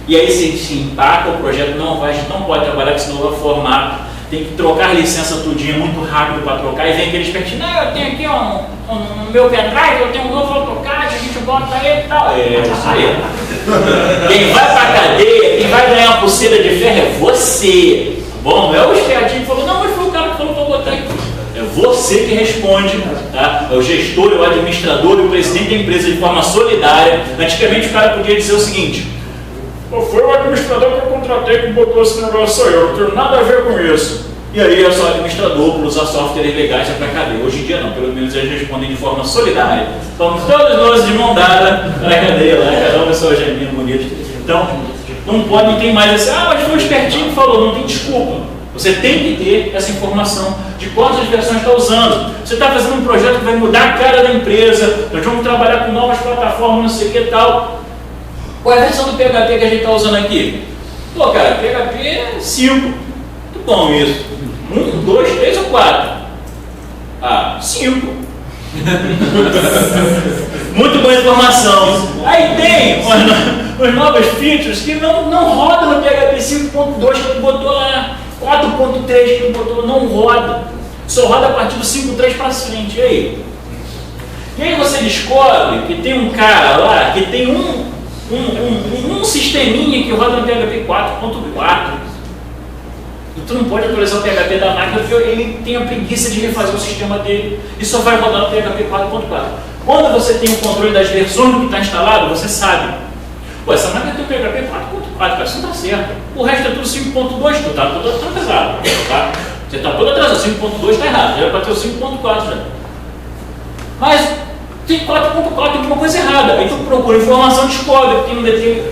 E aí se empaca, o projeto não pode trabalhar com esse novo formato, tem que trocar licença tudinho muito rápido para trocar, e vem aquele espertinho, não, eu tenho aqui no meu pendrive, eu tenho um novo AutoCAD, a gente bota aí e tal. É isso aí. Quem vai pra cadeia, quem vai ganhar uma pulseira de ferro é você. Bom, não é o espertinho que falou, não, mas foi o cara que falou para botar aqui. É você que responde, tá? É o gestor, é o administrador e o presidente da empresa de forma solidária. Antigamente o cara podia dizer o seguinte: foi o administrador que eu contratei que botou esse negócio aí, eu não tenho nada a ver com isso. E aí eu sou administrador por usar softwares legais para cadeia. Hoje em dia não, pelo menos eles respondem de forma solidária. Vamos todos nós de mão dada para a cadeia lá, cada um com seu geminho bonito. Então, não tem mais assim, mas foi o espertinho que falou, não tem desculpa. Você tem que ter essa informação de quantas versões está usando. Você está fazendo um projeto que vai mudar a cara da empresa, nós vamos trabalhar com novas plataformas, não sei o que e tal. Qual é a versão do PHP que a gente está usando aqui? Pô, cara, PHP 5. Muito bom isso. 1, 2, 3 ou 4? 5. Muito boa informação. Aí tem os novos features que não rodam no PHP 5.2 que tu botou lá, 4.3 que tu botou, não roda. Só roda a partir do 5.3 para frente. E aí? E aí você descobre que tem um cara lá que tem um sisteminha que roda no PHP 4.4. Tu não pode atualizar o PHP da máquina porque ele tem a preguiça de refazer o sistema dele e só vai rodar no PHP 4.4. Quando você tem o controle das versões do que está instalado, você sabe. Pô, essa máquina tem o PHP 4.4, cara, isso não está certo. O resto é tudo 5.2, tu está todo atrasado. Tá? Você está todo atrasado, 5.2 está errado, já era para ter o 5.4 já. Mas tem 4.4, tem uma coisa errada. Aí tu procura informação, descobre que tem um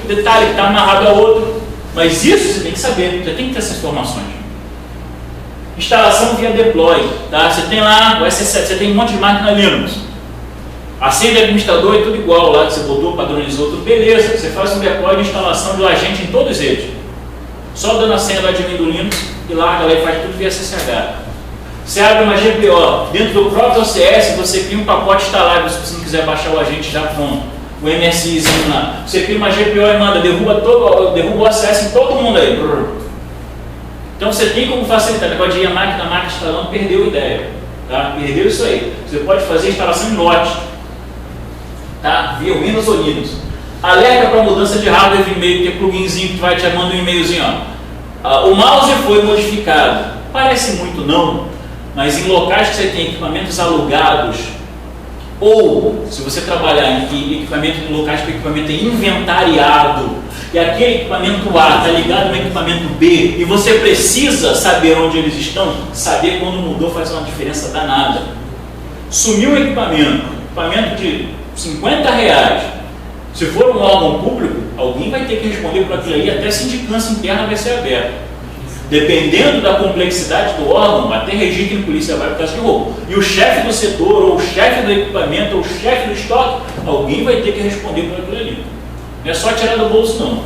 detalhe que está amarrado a outro. Mas isso você tem que saber, você tem que ter essas informações. Instalação via deploy, tá? Você tem lá o SS7, você tem um monte de máquina Linux. A senha de administrador é tudo igual lá, que você botou, padronizou, tudo beleza. Você faz um deploy de instalação do agente em todos eles. Só dando a senha do admin do Linux e larga lá e faz tudo via SSH. Você abre uma GPO, dentro do próprio OCS você cria um pacote instalável se você não quiser baixar o agente já pronto. O MSIzinho lá. Você cria uma GPO e manda, derruba o acesso em todo mundo aí. Então você tem como facilitar. Negócio de ir a máquina instalando, perdeu a ideia. Tá? Perdeu isso aí. Você pode fazer instalação em lote. Tá? Via Windows ou Linux. Alerta para mudança de hardware de e-mail, tem pluginzinho que vai te mandar um e-mailzinho. O mouse foi modificado. Parece muito não, mas em locais que você tem equipamentos alugados, Ou, se você trabalhar em locais que o equipamento é inventariado, e aquele equipamento A está ligado no equipamento B, e você precisa saber onde eles estão, saber quando mudou faz uma diferença danada. Sumiu o equipamento de R$50, se for um órgão público, alguém vai ter que responder por aquilo ali, até a sindicância interna vai ser aberta. Dependendo da complexidade do órgão, até registro em polícia vai por causa de roubo. E o chefe do setor, ou o chefe do equipamento, ou o chefe do estoque, alguém vai ter que responder por aquilo ali. Não é só tirar do bolso, não.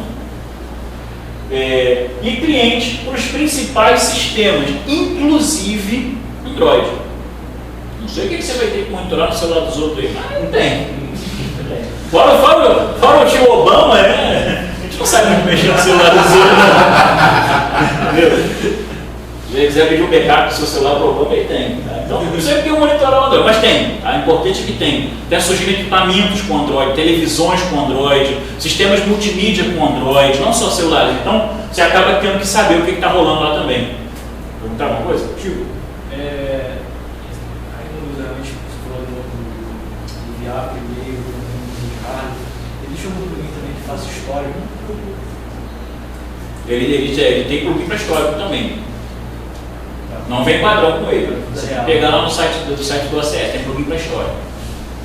E cliente para os principais sistemas, inclusive Android. Não sei o que você vai ter que monitorar no celular dos outros aí, mas não tem. Fora o tio Obama, né? A gente não sabe muito mexer no celular dos outros, entendeu? Se você quiser pedir um backup do seu celular para o Obama, ele tem. Tá? Então, não sei porque eu monitorar o Android, mas tem. A importante é que tem. Até surgindo equipamentos com Android, televisões com Android, sistemas multimídia com Android, não só celulares. Então, você acaba tendo que saber o que está rolando lá também. Perguntar uma coisa? Tio? Aí você falou do viável, e-mail, do rádio. Existe um plugin também que faz história. Ele tem plugin para histórico também. Não vem padrão com ele. Você tem que pegar lá no site do ACS, tem plugin para história.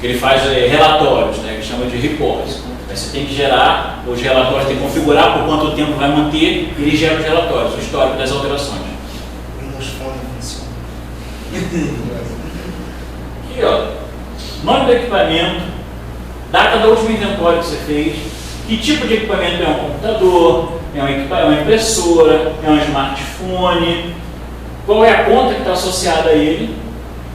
Que ele faz relatórios, né, que chama de reports. Aí você tem que gerar os relatórios, tem que configurar por quanto tempo vai manter, e ele gera os relatórios, o histórico das alterações. Windows Phone funciona. Aqui, ó, nome do equipamento, data da última inventório que você fez, que tipo de equipamento é um computador, é uma impressora, é um smartphone, qual é a conta que está associada a ele,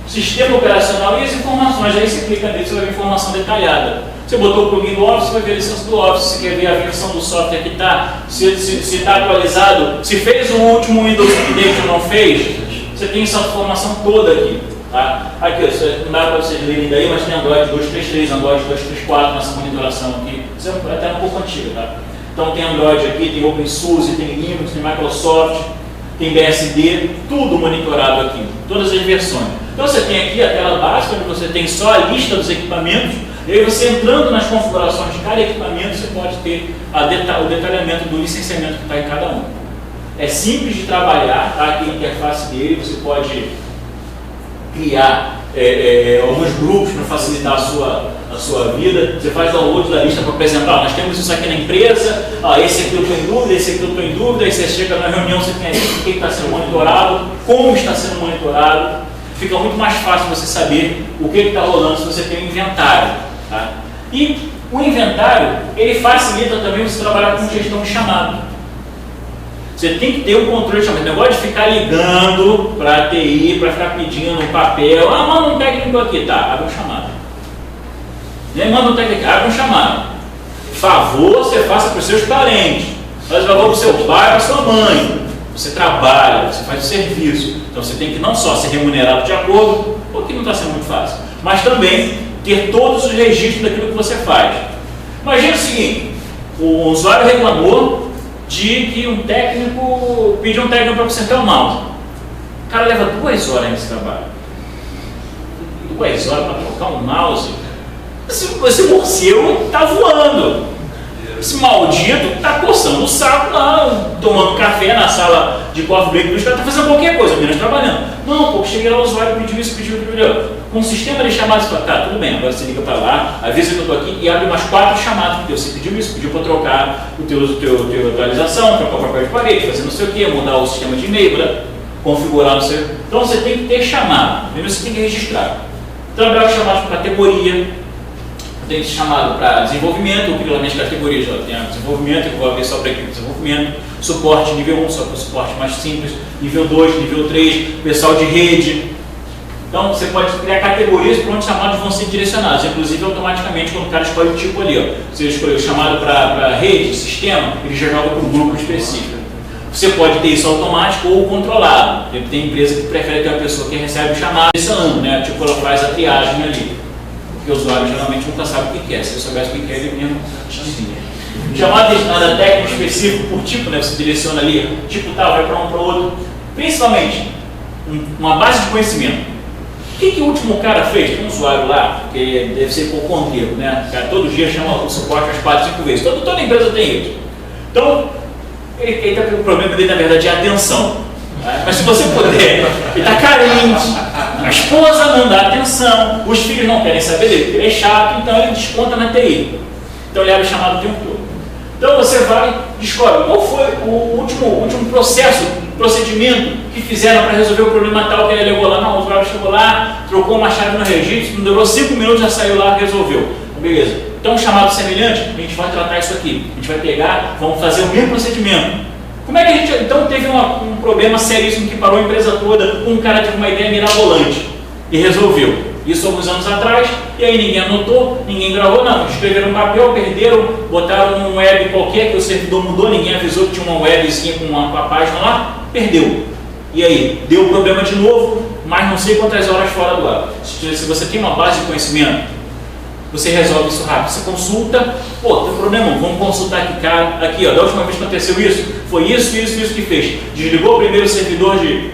sistema operacional e as informações. Aí você clica nele, você vai ver informação detalhada. Você botou o plugin do Office, você vai ver a licença do Office, você quer ver a versão do software que está, se está atualizado, se fez o último Windows Update ou não fez, você tem essa informação toda aqui. Tá? Aqui, não dá para vocês lerem daí, mas tem Android 2.3.3, Android 2.3.4 nessa monitoração aqui. Isso é até um pouco antigo, tá? Então tem Android aqui, tem OpenSUSE, tem Linux, tem Microsoft, tem BSD, tudo monitorado aqui, todas as versões. Então você tem aqui a tela básica, onde você tem só a lista dos equipamentos, e aí você entrando nas configurações de cada equipamento, você pode ter o detalhamento do licenciamento que está em cada um. É simples de trabalhar, tá? Aqui a interface dele, você pode criar alguns grupos para facilitar a sua vida. Você faz download da lista para apresentar, nós temos isso aqui na empresa, esse aqui eu estou em dúvida, esse aqui eu estou em dúvida, aí você chega na reunião, você tem o que está sendo monitorado, como está sendo monitorado, fica muito mais fácil você saber o que está rolando se você tem um inventário. Tá? E o inventário, ele facilita também você trabalhar com gestão de chamado. Você tem que ter um controle de chamado. O negócio de ficar ligando para a TI, para ficar pedindo um papel. Manda um técnico aqui. Tá, abre um chamado. Manda um técnico aqui, abre um chamado. Favor, você faça para os seus parentes. Faz favor para o seu pai, para a sua mãe. Você trabalha, você faz o serviço. Então você tem que não só ser remunerado de acordo, o que não está sendo muito fácil, mas também ter todos os registros daquilo que você faz. Imagina o seguinte, o usuário reclamou de que um técnico pediu um técnico para consertar o mouse. O cara leva 2 horas nesse trabalho. 2 horas para trocar um mouse. Esse morcego está voando. Esse maldito está coçando o saco lá, tomando café na sala de coffee break dos caras, está fazendo qualquer coisa, menos trabalhando. Não, pô, cheguei lá, o usuário pediu isso, pediu. Com o sistema de chamadas, tá, tudo bem, agora você liga para lá, avisa que eu estou aqui e abre umas 4 chamadas, porque você pediu isso, pediu para trocar o teu atualização, trocar o papel de parede, fazer não sei o que, mudar o sistema de e-mail, configurar no seu. Então você tem que ter chamado, primeiro você tem que registrar. Trabalhar com chamadas por categoria. Tem chamado para desenvolvimento, particularmente categorias, tem desenvolvimento, que eu vou abrir só para equipe de desenvolvimento, suporte nível 1, só para o suporte mais simples, nível 2, nível 3, pessoal de rede. Então você pode criar categorias para onde chamados vão ser direcionados, inclusive automaticamente quando o cara escolhe o tipo ali. Ó. Se ele escolher o chamado para rede, sistema, ele já joga para um grupo específico. Você pode ter isso automático ou controlado. Tem empresa que prefere ter uma pessoa que recebe o chamado direcionando, né? Tipo, ela faz a triagem ali. Porque o usuário geralmente nunca sabe o que quer. Se ele soubesse o que quer, ele mesmo dizia. Chamado destinado a técnico específico por tipo, né? Você direciona ali, tipo tal, vai para um para o outro. Principalmente, uma base de conhecimento. que o último cara fez? Tem um usuário lá, que deve ser hipocondríaco, né? O cara todo dia chama o suporte umas 4, 5 vezes. Toda empresa tem isso. Então, ele tá com o problema dele, na verdade, é a atenção. Mas se você puder, ele está carente, a esposa não dá atenção, os filhos não querem saber dele, porque ele é chato, então ele desconta na TI. Então ele abre o chamado o tempo todo. Então você vai e descobre qual foi o último procedimento que fizeram para resolver o problema tal que ele levou lá. Não, o usuário chegou lá, trocou uma chave no registro, não durou 5 minutos, já saiu lá e resolveu. Beleza. Então um chamado semelhante, a gente vai tratar isso aqui. A gente vai pegar, vamos fazer o mesmo procedimento. Como é que a gente, então, teve um problema seríssimo que parou a empresa toda, um cara teve uma ideia mirabolante e resolveu. Isso alguns anos atrás, e aí ninguém anotou, ninguém gravou, não. Escreveram um papel, perderam, botaram num web qualquer que o servidor mudou, ninguém avisou que tinha uma webzinha com uma página lá, perdeu. E aí, deu problema de novo, mas não sei quantas horas fora do ar. Se você tem uma base de conhecimento, você resolve isso rápido, você consulta, tem problema, vamos consultar aqui, cara, aqui, ó, da última vez que aconteceu isso, foi isso que fez. Desligou o primeiro servidor de...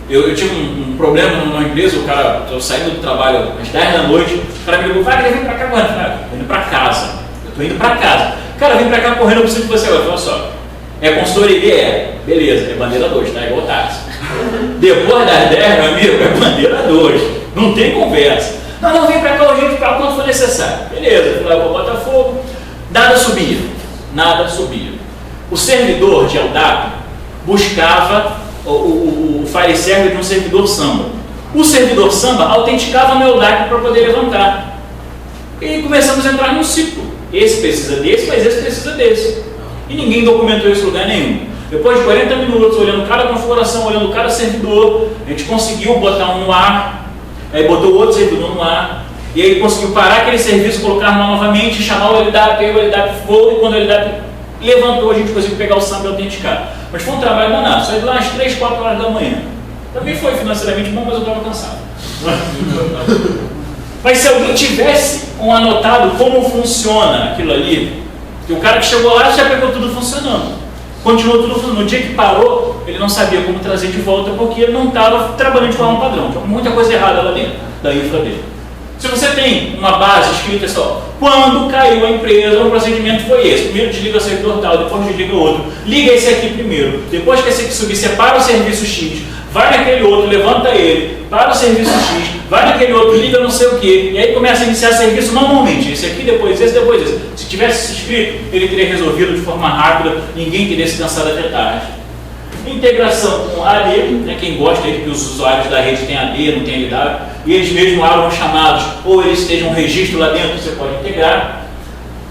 Eu tive um problema numa empresa, o cara, eu saindo do trabalho às 10 da noite, o cara me ligou, vai, vem pra cá agora, cara, tô indo pra casa, eu tô indo pra casa. Cara, vem pra cá correndo, eu preciso que você vai, olha só, é consultoria? Beleza, é bandeira 2, tá, igual táxi. Depois das 10, meu amigo, é bandeira 2, não tem conversa. Não, vem pra cá, gente, para quanto for necessário. Beleza, fui lá para o Botafogo, nada subia. O servidor de LDAP buscava o file server de um servidor Samba. O servidor Samba autenticava no LDAP para poder levantar. E começamos a entrar num ciclo. Esse precisa desse, mas esse precisa desse. E ninguém documentou isso em lugar nenhum. Depois de 40 minutos, olhando cada configuração, olhando cada servidor, a gente conseguiu botar um no ar. Aí botou outro servidor no ar, e aí conseguiu parar aquele serviço, colocar no ar novamente, chamar o LDAP, aí o LDAP foi, e quando o LDAP levantou, a gente conseguiu pegar o SAMP e autenticar. Mas foi um trabalho danado, só de lá às 3, 4 horas da manhã. Também foi financeiramente bom, mas eu estava cansado. Mas se alguém tivesse anotado como funciona aquilo ali, que o cara que chegou lá já pegou tudo funcionando. Continuou tudo funcionando. No dia que parou, ele não sabia como trazer de volta porque ele não estava trabalhando de forma padrão. Tinha muita coisa errada lá dentro da infra dele. Se você tem uma base escrita só, quando caiu a empresa, o procedimento foi esse. Primeiro desliga o servidor tal, depois desliga o outro. Liga esse aqui primeiro. Depois que esse aqui subir, separa o serviço X, vai naquele outro, levanta ele, para o serviço X, vai naquele outro, liga não sei o que, e aí começa a iniciar serviço manualmente. Esse aqui, depois esse, depois esse. Se tivesse se escrito, ele teria resolvido de forma rápida, ninguém teria se cansado até tarde. Integração com AD, né, quem gosta aí que os usuários da rede têm AD, não tem LW, e eles mesmos abram chamados, ou eles estejam um registro lá dentro, você pode integrar.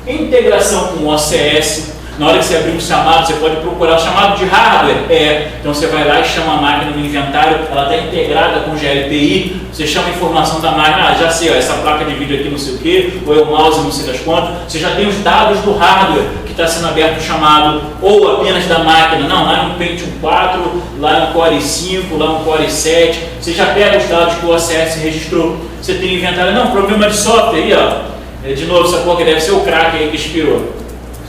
Integração com o OCS, na hora que você abrir um chamado, você pode procurar o chamado de hardware. Então você vai lá e chama a máquina no inventário, ela está integrada com o GLPI, você chama a informação da máquina, já sei, essa placa de vídeo aqui não sei o que, ou é o mouse não sei das quantas, você já tem os dados do hardware que está sendo aberto o chamado, ou apenas da máquina, não, lá no Pentium 4, lá no Core 5, lá no Core 7, você já pega os dados que o OCS registrou, você tem inventário, não, problema de software aí, ó, de novo, essa porca deve ser o crack aí que expirou.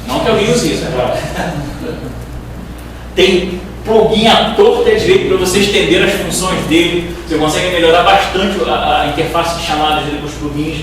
Não que alguém use isso, é claro. Tem plugin à torta e à direita para você estender as funções dele. Você consegue melhorar bastante a interface de chamadas dele com os plugins.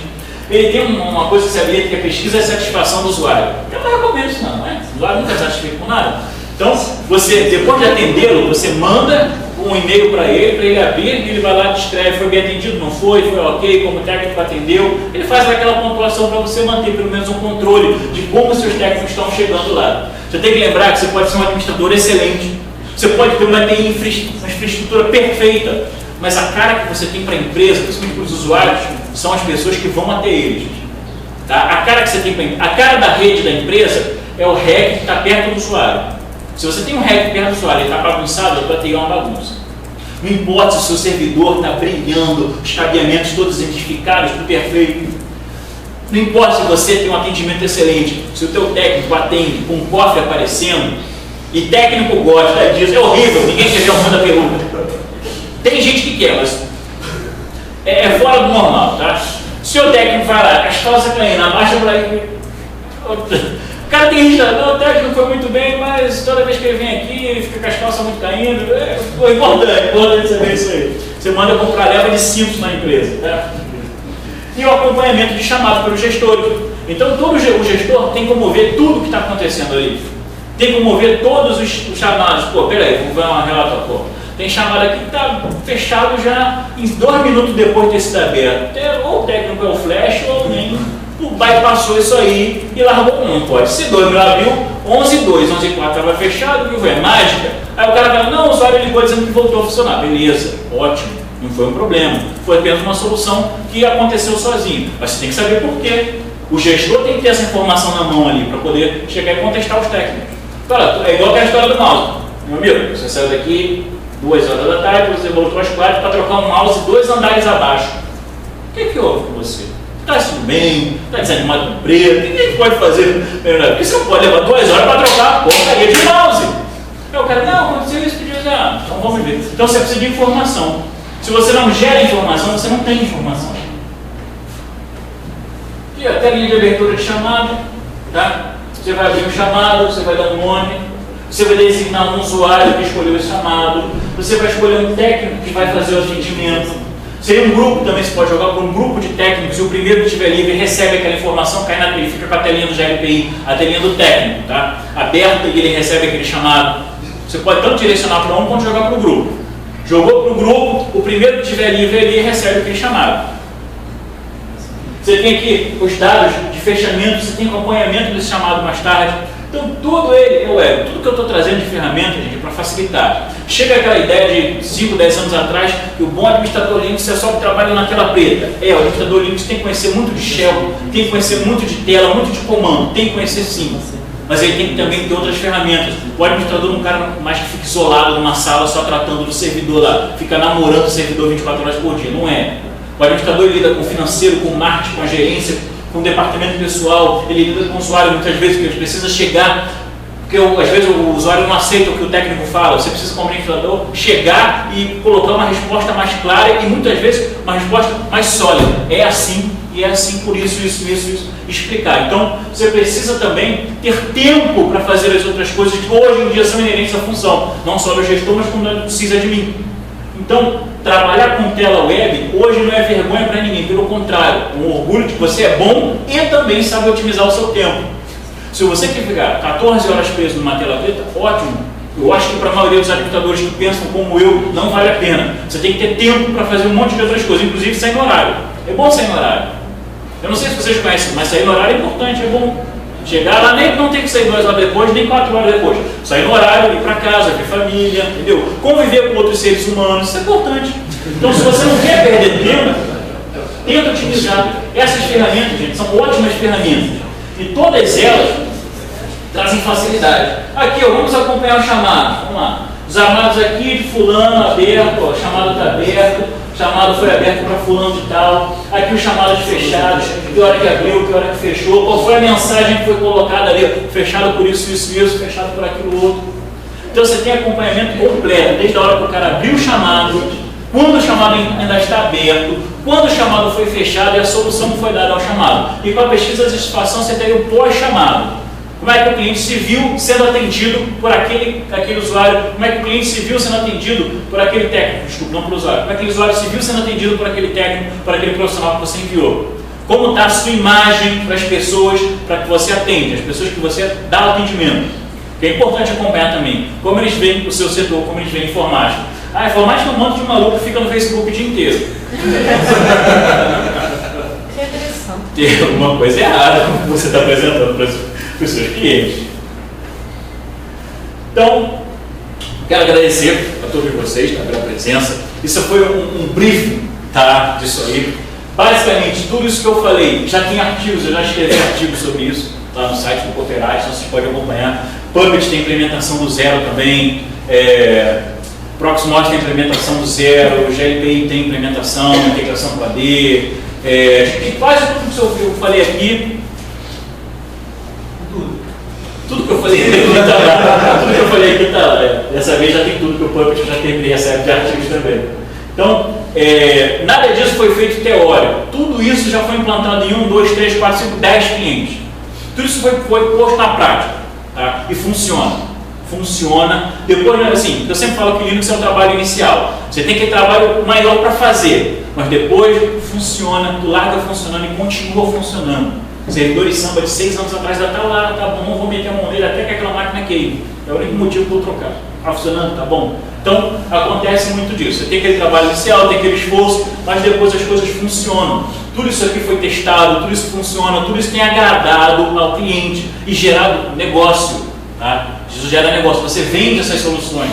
Ele tem uma coisa que você habilita, que é a pesquisa e a satisfação do usuário. Eu não recomendo isso não, né? O usuário nunca é satisfeito com nada. Então, você, depois de atendê-lo, você manda um e-mail para ele abrir, e ele vai lá e escreve, foi bem atendido, não foi ok, como o técnico atendeu. Ele faz aquela pontuação para você manter pelo menos um controle de como os seus técnicos estão chegando lá. Você tem que lembrar que você pode ser um administrador excelente, você pode ter uma TI, uma infraestrutura perfeita, mas a cara que você tem para a empresa, principalmente para os usuários, são as pessoas que vão até eles. Tá? A cara que você tem a cara da rede da empresa é o REC que está perto do usuário. Se você tem um REC perto do usuário e está bagunçado, a tua TI é uma bagunça. Não importa se o seu servidor está brilhando, os cabeamentos todos identificados, tudo perfeito. Não importa se você tem um atendimento excelente, se o teu técnico atende com um cofre aparecendo, e técnico gosta disso, é horrível, ninguém quer ver o mundo da peruca. Tem gente que quer, mas é fora do normal, tá? Se o técnico vai lá, as calças caindo, abaixa para aí. O cara tem gente, não, o técnico foi muito bem, mas toda vez que ele vem aqui, ele fica com as calças muito caindo. É importante saber isso aí. Você manda comprar leva de cintos na empresa. Tá? E o acompanhamento de chamado pelos gestores. Então, todo o gestor tem como ver tudo que está acontecendo ali. Tem como ver todos os chamados. Pô, peraí, vou ver uma relatório. Pô, tem chamada aqui que está fechado já em 2 minutos depois de ter sido aberto. Ou o técnico é o flash, ou nem o bypassou isso aí e largou. Não pode ser 2 mil abriu, 11:02, 11:04 estava fechado, viu? É mágica. Aí o cara fala, não, o usuário ligou dizendo que voltou a funcionar. Beleza, ótimo, não foi um problema. Foi apenas uma solução que aconteceu sozinho. Mas você tem que saber por quê. O gestor tem que ter essa informação na mão ali para poder chegar e contestar os técnicos. Fala, é igual aquela história do mouse. Meu amigo, você saiu daqui 2 horas da tarde, você voltou às 4 para trocar um mouse 2 andares abaixo. O que houve com você? Está tudo bem? Está desanimado com o preço? O que pode fazer? Porque você não pode levar 2 horas para trocar a porcaria de mouse. Aí o cara, não, aconteceu isso, pediu isso. Então vamos ver. Então você precisa de informação. Se você não gera informação, você não tem informação. E até a linha de abertura de chamado, tá? Você vai abrir um chamado, você vai dar um nome, você vai designar um usuário que escolheu esse chamado, você vai escolher um técnico que vai fazer o atendimento. Seria um grupo também, você pode jogar com um grupo de técnicos e o primeiro que estiver livre recebe aquela informação, cai na tela, ele fica com a telinha do GLPI, a telinha do técnico, tá? Aberta e ele recebe aquele chamado. Você pode tanto direcionar para um quanto jogar para o grupo. Jogou para o grupo, o primeiro que estiver livre ali recebe aquele chamado. Você tem aqui os dados de fechamento, você tem acompanhamento desse chamado mais tarde. Então, tudo ele é web. Tudo que eu estou trazendo de ferramenta, gente, para facilitar. Chega aquela ideia de 5, 10 anos atrás que o bom administrador Linux é só que trabalha naquela preta. O administrador Linux tem que conhecer muito de shell, tem que conhecer muito de tela, muito de comando. Tem que conhecer sim. Mas ele tem que também ter outras ferramentas. O administrador não é um cara mais que fica isolado numa sala só tratando do servidor lá, fica namorando o servidor 24 horas por dia. Não é. O administrador lida com o financeiro, com o marketing, com a gerência, com o departamento pessoal, ele lida com o usuário muitas vezes, porque ele precisa chegar, porque às vezes o usuário não aceita o que o técnico fala, você precisa como administrador chegar e colocar uma resposta mais clara e muitas vezes uma resposta mais sólida. É assim e é assim por isso, explicar. Então você precisa também ter tempo para fazer as outras coisas que hoje em dia são inerentes à função, não só do gestor, mas como precisa de mim. Então, trabalhar com tela web hoje não é vergonha para ninguém, pelo contrário, um orgulho de que você é bom e também sabe otimizar o seu tempo. Se você quer ficar 14 horas preso numa tela preta, ótimo. Eu acho que para a maioria dos administradores que pensam como eu, não vale a pena. Você tem que ter tempo para fazer um monte de outras coisas, inclusive sair no horário. É bom sair no horário. Eu não sei se vocês conhecem, mas sair no horário é importante, é bom. Chegar lá, nem não tem que sair 2 horas depois, nem 4 horas depois. Sair no horário, ir para casa, ver família, entendeu? Conviver com outros seres humanos, isso é importante. Então, se você não quer perder tempo, tenta utilizar. Essas ferramentas, gente, são ótimas ferramentas. E todas elas trazem facilidade. Aqui, ó, vamos acompanhar o chamado. Vamos lá. Os armados aqui de fulano aberto, ó, o chamado está aberto, o chamado foi aberto para fulano de tal. Aqui os chamados fechados, que hora que abriu, que hora que fechou, qual foi a mensagem que foi colocada ali, fechado por isso, fechado por aquilo outro. Então você tem acompanhamento completo, desde a hora que o cara abriu o chamado, quando o chamado ainda está aberto, quando o chamado foi fechado e a solução que foi dada ao chamado. E com a pesquisa de satisfação você teria o pós-chamado. Como é que o cliente se viu sendo atendido por aquele usuário? Como é que o cliente se viu sendo atendido por aquele técnico? Desculpa, não por usuário. Como é que o usuário se viu sendo atendido por aquele técnico, por aquele profissional que você enviou? Como está a sua imagem para as pessoas, para que você atende, as pessoas que você dá o atendimento? Que é importante acompanhar também. Como eles veem o seu setor, como eles veem a informática. A informática é um monte de maluco que fica no Facebook o dia inteiro. Que interessante. Tem alguma coisa errada como você está apresentando para os seus clientes. Então, quero agradecer a todos vocês pela presença. Isso foi um briefing, tá, disso aí. Basicamente, tudo isso que eu falei, já tem artigos, eu já escrevi artigos sobre isso lá no site do Copyright, então vocês podem acompanhar. Puppet tem implementação do zero também, Proxmox tem implementação do zero, GLPI tem implementação, integração com AD, quase tudo que eu falei aqui. Tudo que eu falei aqui está lá. Tudo que eu falei aqui está lá. Dessa vez já tem tudo que o Puppet já terminei a série de artigos também. Então, nada disso foi feito teórico. Tudo isso já foi implantado em 1, 2, 3, 4, 5, 10 clientes. Tudo isso foi posto na prática. Tá? E funciona. funciona. Depois, assim, eu sempre falo que Linux é um trabalho inicial. Você tem aquele trabalho maior para fazer, mas depois funciona, tu larga funcionando e continua funcionando. Servidores samba de 6 anos atrás ainda tá lá, tá bom, vou meter a mão nele até que aquela máquina queime. É o único motivo para eu trocar. Tá funcionando, tá bom? Então, acontece muito disso. Você tem aquele trabalho inicial, tem aquele esforço, mas depois as coisas funcionam. Tudo isso aqui foi testado, tudo isso funciona, tudo isso tem agradado ao cliente e gerado negócio. Tá? Isso gera negócio. Você vende essas soluções.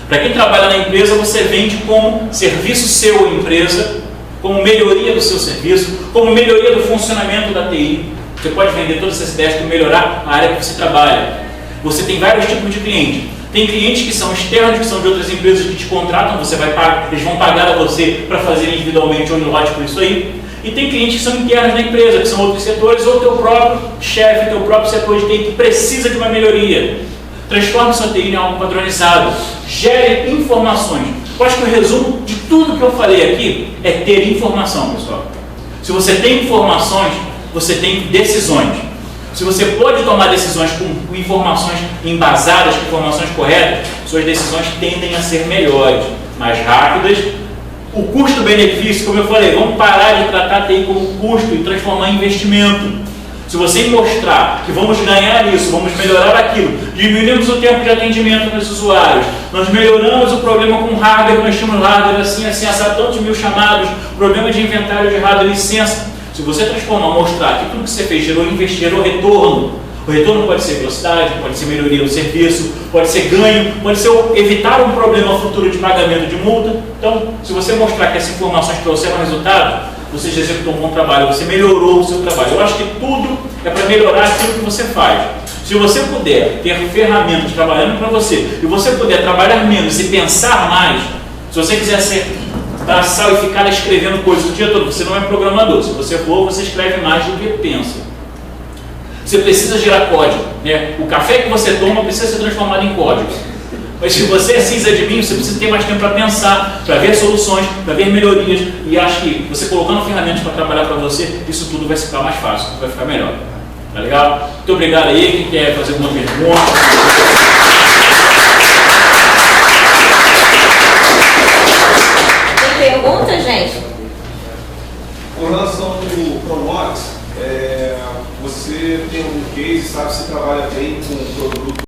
Para quem trabalha na empresa, você vende como serviço seu à empresa, como melhoria do seu serviço, como melhoria do funcionamento da TI. Você pode vender todas essas ideias para melhorar a área que você trabalha. Você tem vários tipos de clientes. Tem clientes que são externos, que são de outras empresas que te contratam, você vai pagar, eles vão pagar a você para fazer individualmente ou lote por isso aí. E tem clientes que são internos da empresa, que são outros setores, ou teu próprio chefe, teu próprio setor de TI que precisa de uma melhoria. Transforme sua TI em algo padronizado. Gere informações. Eu acho que o resumo de tudo que eu falei aqui é ter informação, pessoal. Se você tem informações, você tem decisões. Se você pode tomar decisões com informações embasadas, com informações corretas, suas decisões tendem a ser melhores, mais rápidas. O custo-benefício, como eu falei, vamos parar de tratar a TI como custo e transformar em investimento. Se você mostrar que vamos ganhar isso, vamos melhorar aquilo, diminuímos o tempo de atendimento nos usuários, nós melhoramos o problema com hardware, nós tínhamos hardware assim, tantos mil chamados, problema de inventário de hardware, licença. Se você transformar, mostrar que tudo que você fez gerou retorno. O retorno pode ser velocidade, pode ser melhoria do serviço, pode ser ganho, pode ser evitar um problema futuro de pagamento de multa. Então, se você mostrar que essas informações trouxeram resultado, você já executou um bom trabalho, você melhorou o seu trabalho. Eu acho que tudo é para melhorar aquilo que você faz. Se você puder ter ferramentas trabalhando para você, e você puder trabalhar menos e pensar mais, se você quiser ser braçal e ficar escrevendo coisas o dia todo, você não é programador. Se você for, você escreve mais do que pensa. Você precisa gerar código, né? O café que você toma precisa ser transformado em código. Mas se você é sysadmin, você precisa ter mais tempo para pensar, para ver soluções, para ver melhorias. E acho que você colocando ferramentas para trabalhar para você, isso tudo vai ficar mais fácil, vai ficar melhor. Tá legal? Muito obrigado aí. Quem quer fazer alguma pergunta? Tem pergunta, gente? Com relação ao Promox, você tem um case, sabe se trabalha bem com produto